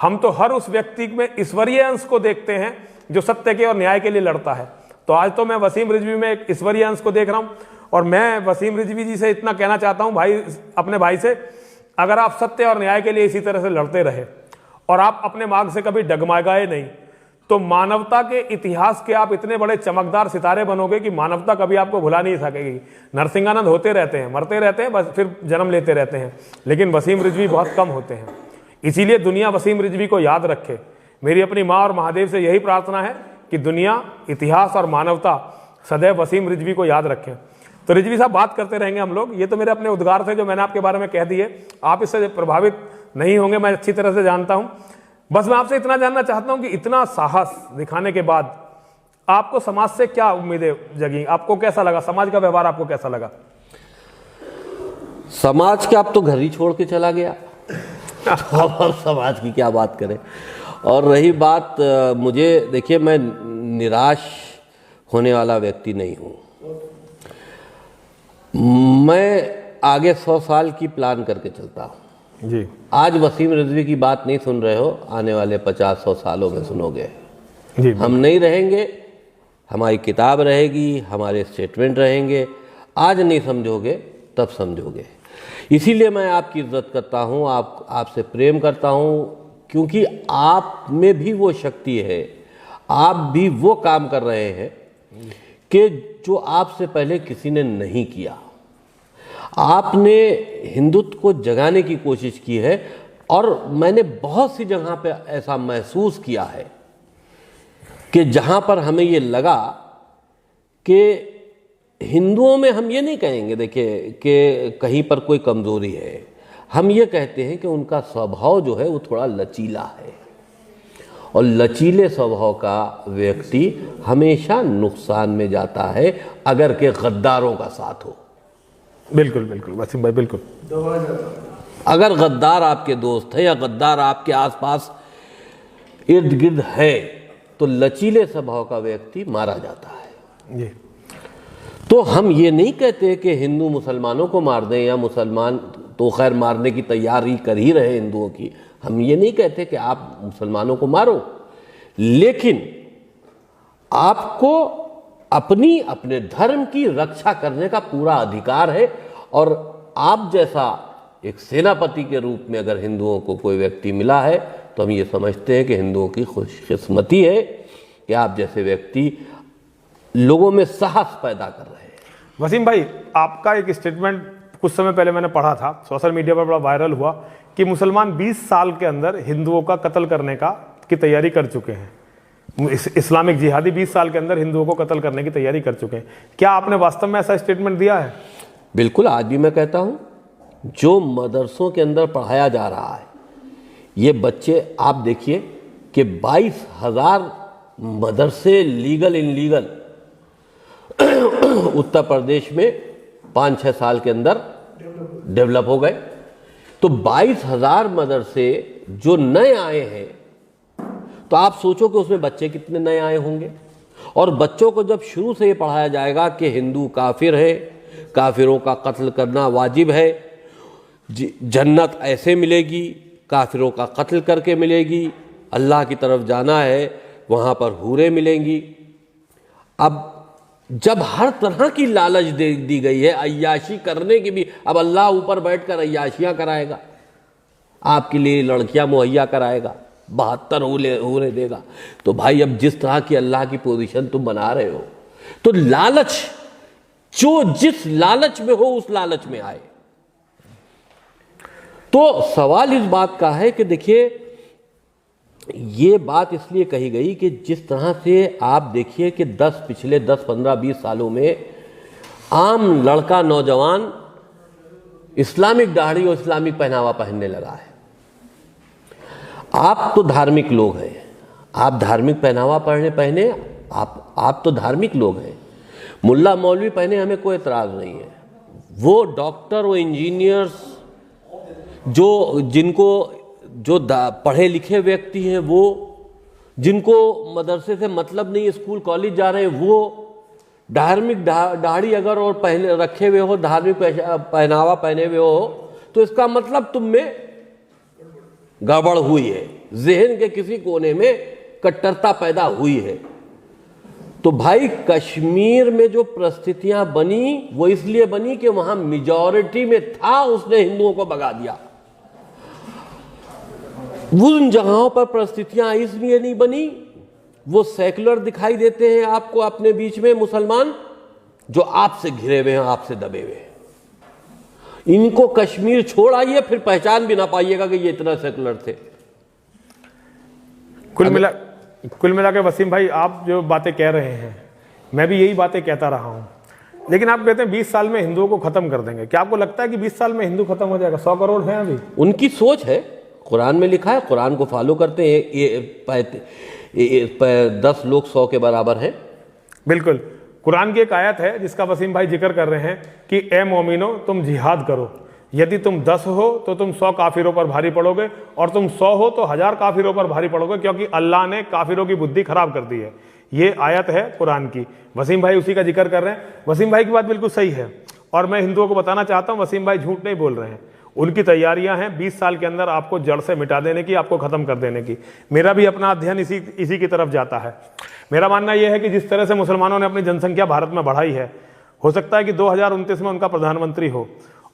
हम तो हर उस व्यक्ति में ईश्वरीय अंश को देखते हैं जो सत्य के और न्याय के लिए लड़ता है। तो आज तो मैं वसीम रिजवी में एक ईश्वरीय अंश को देख रहा हूं और मैं वसीम रिजवी जी से इतना कहना चाहता हूं, भाई, अपने भाई से, अगर आप सत्य और न्याय के लिए इसी तरह से लड़ते रहे और आप अपने मार्ग से कभी डगमगाए नहीं, तो मानवता के इतिहास के आप इतने बड़े चमकदार सितारे बनोगे कि मानवता कभी आपको भुला नहीं सकेगी। नरसिंहानंद होते रहते हैं, मरते रहते हैं, बस फिर जन्म लेते रहते हैं, लेकिन वसीम रिजवी बहुत कम होते हैं। इसीलिए दुनिया वसीम रिजवी को याद रखे। मेरी अपनी माँ और महादेव से यही प्रार्थना है कि दुनिया, इतिहास और मानवता सदैव वसीम रिजवी को याद रखें। तो रिजवी साहब, बात करते रहेंगे हम लोग। ये तो मेरे अपने उद्गार थे जो मैंने आपके बारे में कह दिए, आप इससे प्रभावित नहीं होंगे, मैं अच्छी तरह से जानता हूं। बस मैं आपसे इतना जानना चाहता हूं कि इतना साहस दिखाने के बाद आपको समाज से क्या उम्मीदें जगी, आपको कैसा लगा, समाज का व्यवहार आपको कैसा लगा? समाज के आप तो घर ही छोड़ के चला गया और समाज की क्या बात करें। और रही बात मुझे, देखिए, मैं निराश होने वाला व्यक्ति नहीं हूं। मैं आगे 100 साल की प्लान करके चलता हूं जी। आज वसीम रिजवी की बात नहीं सुन रहे हो, आने वाले 50-100 सालों में सुनोगे जी। हम नहीं रहेंगे, हमारी किताब रहेगी, हमारे स्टेटमेंट रहेंगे। आज नहीं समझोगे तब समझोगे। इसीलिए मैं आपकी इज्जत करता हूं, आपसे प्रेम करता हूं, क्योंकि आप में भी वो शक्ति है, आप भी वो काम कर रहे हैं कि जो आपसे पहले किसी ने नहीं किया। आपने हिंदुत्व को जगाने की कोशिश की है और मैंने बहुत सी जगह पे ऐसा महसूस किया है कि जहां पर हमें ये लगा कि हिंदुओं में, हम ये नहीं कहेंगे देखिए कि कहीं पर कोई कमजोरी है, हम ये कहते हैं कि उनका स्वभाव जो है वो थोड़ा लचीला है और लचीले स्वभाव का व्यक्ति हमेशा नुकसान में जाता है अगर के गद्दारों का साथ हो। बिल्कुल बिल्कुल वसीम भाई, बिल्कुल। अगर गद्दार आपके दोस्त है या गद्दार आपके आसपास इर्द गिर्द है तो लचीले स्वभाव का व्यक्ति मारा जाता है जी। तो हम ये नहीं कहते कि हिंदू मुसलमानों को मार दें, या मुसलमान तो खैर मारने की तैयारी कर ही रहे हिंदुओं की, हम ये नहीं कहते कि आप मुसलमानों को मारो, लेकिन आपको अपने धर्म की रक्षा करने का पूरा अधिकार है। और आप जैसा एक सेनापति के रूप में अगर हिंदुओं को कोई व्यक्ति मिला है तो हम ये समझते हैं कि हिंदुओं की खुशकिस्मती है कि आप जैसे व्यक्ति लोगों में साहस पैदा कर रहे हैं। वसीम भाई, आपका एक स्टेटमेंट कुछ समय पहले मैंने पढ़ा था, सोशल मीडिया पर बड़ा वायरल हुआ कि मुसलमान 20 साल के अंदर हिंदुओं का कत्ल करने की तैयारी कर चुके हैं। इस्लामिक जिहादी 20 साल के अंदर हिंदुओं को कत्ल करने की तैयारी कर चुके हैं। क्या आपने वास्तव में ऐसा स्टेटमेंट दिया है? बिल्कुल, आज भी मैं कहता हूं, जो मदरसों के अंदर पढ़ाया जा रहा है, ये बच्चे आप देखिए कि 22,000 मदरसे लीगल इनलीगल उत्तर प्रदेश में 5-6 साल के अंदर डेवलप हो गए। तो 22,000 मदरसे जो नए आए हैं, तो आप सोचो कि उसमें बच्चे कितने नए आए होंगे। और बच्चों को जब शुरू से ये पढ़ाया जाएगा कि हिंदू काफिर है, काफिरों का कत्ल करना वाजिब है, जन्नत ऐसे मिलेगी, काफिरों का कत्ल करके मिलेगी, अल्लाह की तरफ जाना है वहाँ पर हूरें मिलेंगी। अब जब हर तरह की लालच दे दी गई है, अय्याशी करने की भी, अब अल्लाह ऊपर बैठकर अय्याशियाँ कराएगा, आपके लिए लड़कियाँ मुहैया कराएगा, 72 हूरें देगा। तो भाई, अब जिस तरह की अल्लाह की पोजीशन तुम बना रहे हो, तो लालच जो जिस लालच में हो उस लालच में आए। तो सवाल इस बात का है कि देखिए, ये बात इसलिए कही गई कि जिस तरह से आप देखिए कि पिछले 10, 15, 20 सालों में आम लड़का नौजवान इस्लामिक दाढ़ी और इस्लामिक पहनावा पहनने लगा है। आप तो धार्मिक लोग हैं, आप धार्मिक पहनावा पहने आप तो धार्मिक लोग हैं। मुल्ला मौलवी पहने हमें कोई एतराज़ नहीं है। वो डॉक्टर, वो इंजीनियर्स, जो पढ़े लिखे व्यक्ति हैं, वो जिनको मदरसे से मतलब नहीं, स्कूल कॉलेज जा रहे हैं, वो धार्मिक दाढ़ी अगर और पहने रखे हुए हो, धार्मिक पहनावा पहने हुए हो, तो इसका मतलब तुम में गड़बड़ हुई है, ज़हन के किसी कोने में कट्टरता पैदा हुई है। तो भाई, कश्मीर में जो परिस्थितियां बनी वो इसलिए बनी कि वहां मेजॉरिटी में था, उसने हिंदुओं को भगा दिया। उन जगहों पर परिस्थितियां इसलिए नहीं बनी, वो सेकुलर दिखाई देते हैं आपको अपने बीच में मुसलमान, जो आपसे घिरे हुए हैं, आपसे दबे हुए हैं। इनको कश्मीर छोड़ आइए, फिर पहचान भी ना पाइएगा कि ये इतना सेकुलर थे। कुल मिला के वसीम भाई, आप जो बातें कह रहे हैं, मैं भी यही बातें कहता रहा हूं। लेकिन आप कहते हैं 20 साल में हिंदुओं को खत्म कर देंगे। क्या आपको लगता है कि 20 साल में हिंदू खत्म हो जाएगा? 100 करोड़ हैं अभी। उनकी सोच है, कुरान में लिखा है, कुरान को फॉलो करते हैं। 10 लोग 100 के बराबर हैं। बिल्कुल, कुरान की एक आयत है जिसका वसीम भाई जिक्र कर रहे हैं कि ए मोमिनो, तुम जिहाद करो। यदि तुम 10 हो तो तुम 100 काफिरों पर भारी पड़ोगे, और तुम 100 हो तो 1000 काफिरों पर भारी पड़ोगे, क्योंकि अल्लाह ने काफिरों की बुद्धि खराब कर दी है। ये आयत है कुरान की। वसीम भाई उसी का जिक्र कर रहे हैं। वसीम भाई की बात बिल्कुल सही है, और मैं हिंदुओं को बताना चाहता हूं, वसीम भाई झूठ नहीं बोल रहे हैं। उनकी तैयारियां हैं 20 साल के अंदर आपको जड़ से मिटा देने की, आपको खत्म कर देने की। मेरा भी अपना अध्ययन इसी की तरफ जाता है। मेरा मानना यह है कि जिस तरह से मुसलमानों ने अपनी जनसंख्या भारत में बढ़ाई है, हो सकता है कि 2029 में उनका प्रधानमंत्री हो,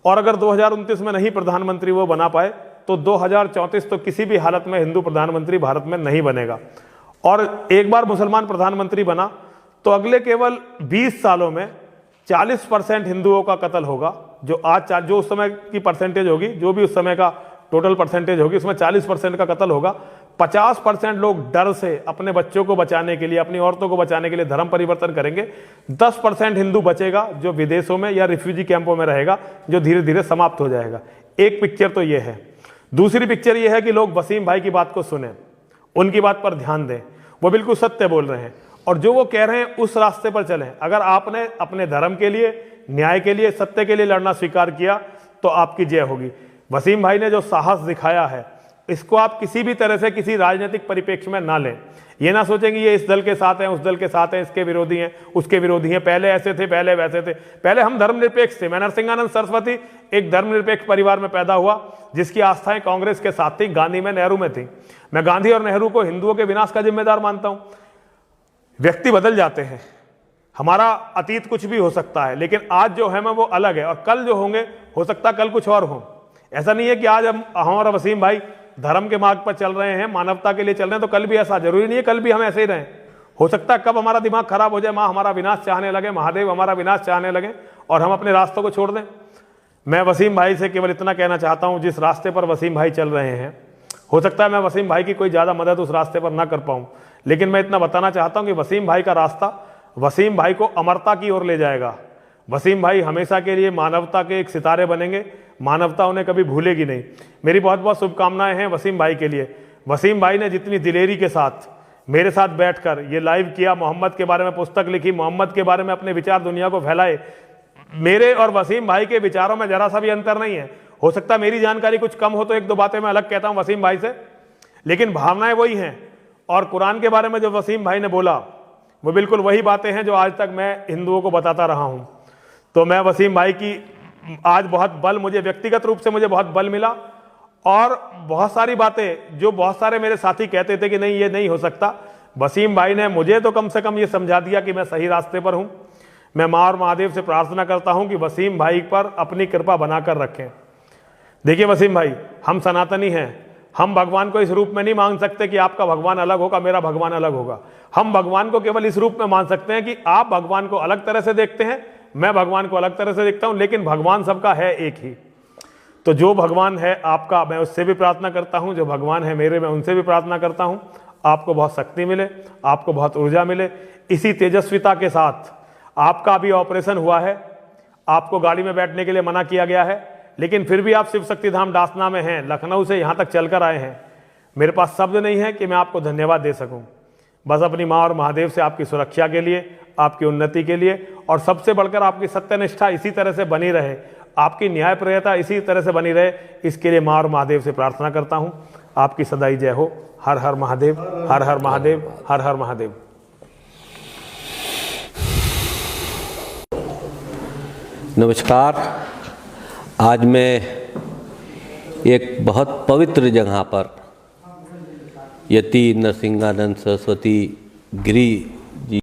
और अगर 2029 में नहीं प्रधानमंत्री वो बना पाए, तो 2034 तो किसी भी हालत में हिंदू प्रधानमंत्री भारत में नहीं बनेगा। और एक बार मुसलमान प्रधानमंत्री बना तो अगले केवल 20 सालों में 40% हिंदुओं का कत्ल होगा। जो उस समय की परसेंटेज होगी, जो भी उस समय का टोटल परसेंटेज होगी, उसमें 40% का कत्ल होगा। 50% लोग डर से अपने बच्चों को बचाने के लिए, अपनी औरतों को बचाने के लिए धर्म परिवर्तन करेंगे। 10% हिंदू बचेगा जो विदेशों में या रिफ्यूजी कैंपों में रहेगा, जो धीरे धीरे समाप्त हो जाएगा। एक पिक्चर तो ये है। दूसरी पिक्चर ये है कि लोग वसीम भाई की बात को सुने, उनकी बात पर ध्यान दें। वो बिल्कुल सत्य बोल रहे हैं, और जो वो कह रहे हैं उस रास्ते पर चलें। अगर आपने अपने धर्म के लिए, न्याय के लिए, सत्य के लिए लड़ना स्वीकार किया तो आपकी जय होगी। वसीम भाई ने जो साहस दिखाया है, इसको आप किसी भी तरह से किसी राजनीतिक परिप्रेक्ष्य में ना लें। ये ना सोचें कि ये इस दल के साथ हैं, उस दल के साथ हैं, इसके विरोधी हैं, उसके विरोधी हैं, पहले ऐसे थे, पहले वैसे थे। पहले हम धर्मनिरपेक्ष थे। मैं नरसिंहानंद सरस्वती एक धर्मनिरपेक्ष परिवार में पैदा हुआ, जिसकी आस्थाएं कांग्रेस के साथ थी, गांधी में, नेहरू में थी। मैं गांधी और नेहरू को हिंदुओं के विनाश का जिम्मेदार मानता हूं। व्यक्ति बदल जाते हैं, हमारा अतीत कुछ भी हो सकता है, लेकिन आज जो है वो अलग है, और कल जो होंगे हो सकता है कल कुछ और हो। ऐसा नहीं है कि आज हम और वसीम भाई धर्म के मार्ग पर चल रहे हैं, मानवता के लिए चल रहे हैं, तो कल भी ऐसा जरूरी नहीं है कल भी हम ऐसे ही रहें। हो सकता है कब हमारा दिमाग खराब हो जाए, माँ हमारा विनाश चाहने लगे, महादेव हमारा विनाश चाहने लगे, और हम अपने रास्तों को छोड़ दें। मैं वसीम भाई से केवल इतना कहना चाहता हूँ, जिस रास्ते पर वसीम भाई चल रहे हैं, हो सकता है मैं वसीम भाई की कोई ज़्यादा मदद उस रास्ते पर ना कर पाऊँ, लेकिन मैं इतना बताना चाहता हूँ कि वसीम भाई का रास्ता वसीम भाई को अमरता की ओर ले जाएगा। वसीम भाई हमेशा के लिए मानवता के एक सितारे बनेंगे, मानवता उन्हें कभी भूलेगी नहीं। मेरी बहुत बहुत शुभकामनाएं हैं वसीम भाई के लिए। वसीम भाई ने जितनी दिलेरी के साथ मेरे साथ बैठकर ये लाइव किया, मोहम्मद के बारे में पुस्तक लिखी, मोहम्मद के बारे में अपने विचार दुनिया को फैलाए, मेरे और वसीम भाई के विचारों में जरा सा भी अंतर नहीं है। हो सकता है मेरी जानकारी कुछ कम हो तो एक दो बातें मैं अलग कहता हूं वसीम भाई से, लेकिन भावनाएं वही हैं। और कुरान के बारे में जो वसीम भाई ने बोला वो बिल्कुल वही बातें हैं जो आज तक मैं हिंदुओं को बताता रहा हूं। तो मैं वसीम भाई की आज बहुत बल, मुझे व्यक्तिगत रूप से मुझे बहुत बल मिला, और बहुत सारी बातें जो बहुत सारे मेरे साथी कहते थे कि नहीं ये नहीं हो सकता, वसीम भाई ने मुझे तो कम से कम ये समझा दिया कि मैं सही रास्ते पर हूं। मैं माँ और महादेव से प्रार्थना करता हूं कि वसीम भाई पर अपनी कृपा बनाकर रखें। देखिए वसीम भाई, हम सनातनी हैं, हम भगवान को इस रूप में नहीं मान सकते कि आपका भगवान अलग होगा, मेरा भगवान अलग होगा। हम भगवान को केवल इस रूप में मान सकते हैं कि आप भगवान को अलग तरह से देखते हैं, मैं भगवान को अलग तरह से देखता हूं, लेकिन भगवान सबका है एक ही। तो जो भगवान है आपका, मैं उससे भी प्रार्थना करता हूं, जो भगवान है मेरे, मैं उनसे भी प्रार्थना करता हूं आपको बहुत शक्ति मिले, आपको बहुत ऊर्जा मिले। इसी तेजस्विता के साथ आपका भी ऑपरेशन हुआ है, आपको गाड़ी में बैठने के लिए मना किया गया है, लेकिन फिर भी आप शिव शक्ति धाम डासना में हैं, लखनऊ से यहाँ तक चलकर आए हैं। मेरे पास शब्द नहीं है कि मैं आपको धन्यवाद दे सकूं। बस अपनी माँ और महादेव से आपकी सुरक्षा के लिए, आपकी उन्नति के लिए, और सबसे बढ़कर आपकी सत्यनिष्ठा इसी तरह से बनी रहे, आपकी न्यायप्रियता इसी तरह से बनी रहे, इसके लिए माँ और महादेव से प्रार्थना करता हूँ। आपकी सदाई जय हो। हर हर महादेव, हर हर महादेव, हर हर महादेव। नमस्कार। आज मैं एक बहुत पवित्र जगह पर यति नरसिंहानंद सरस्वती गिरी जी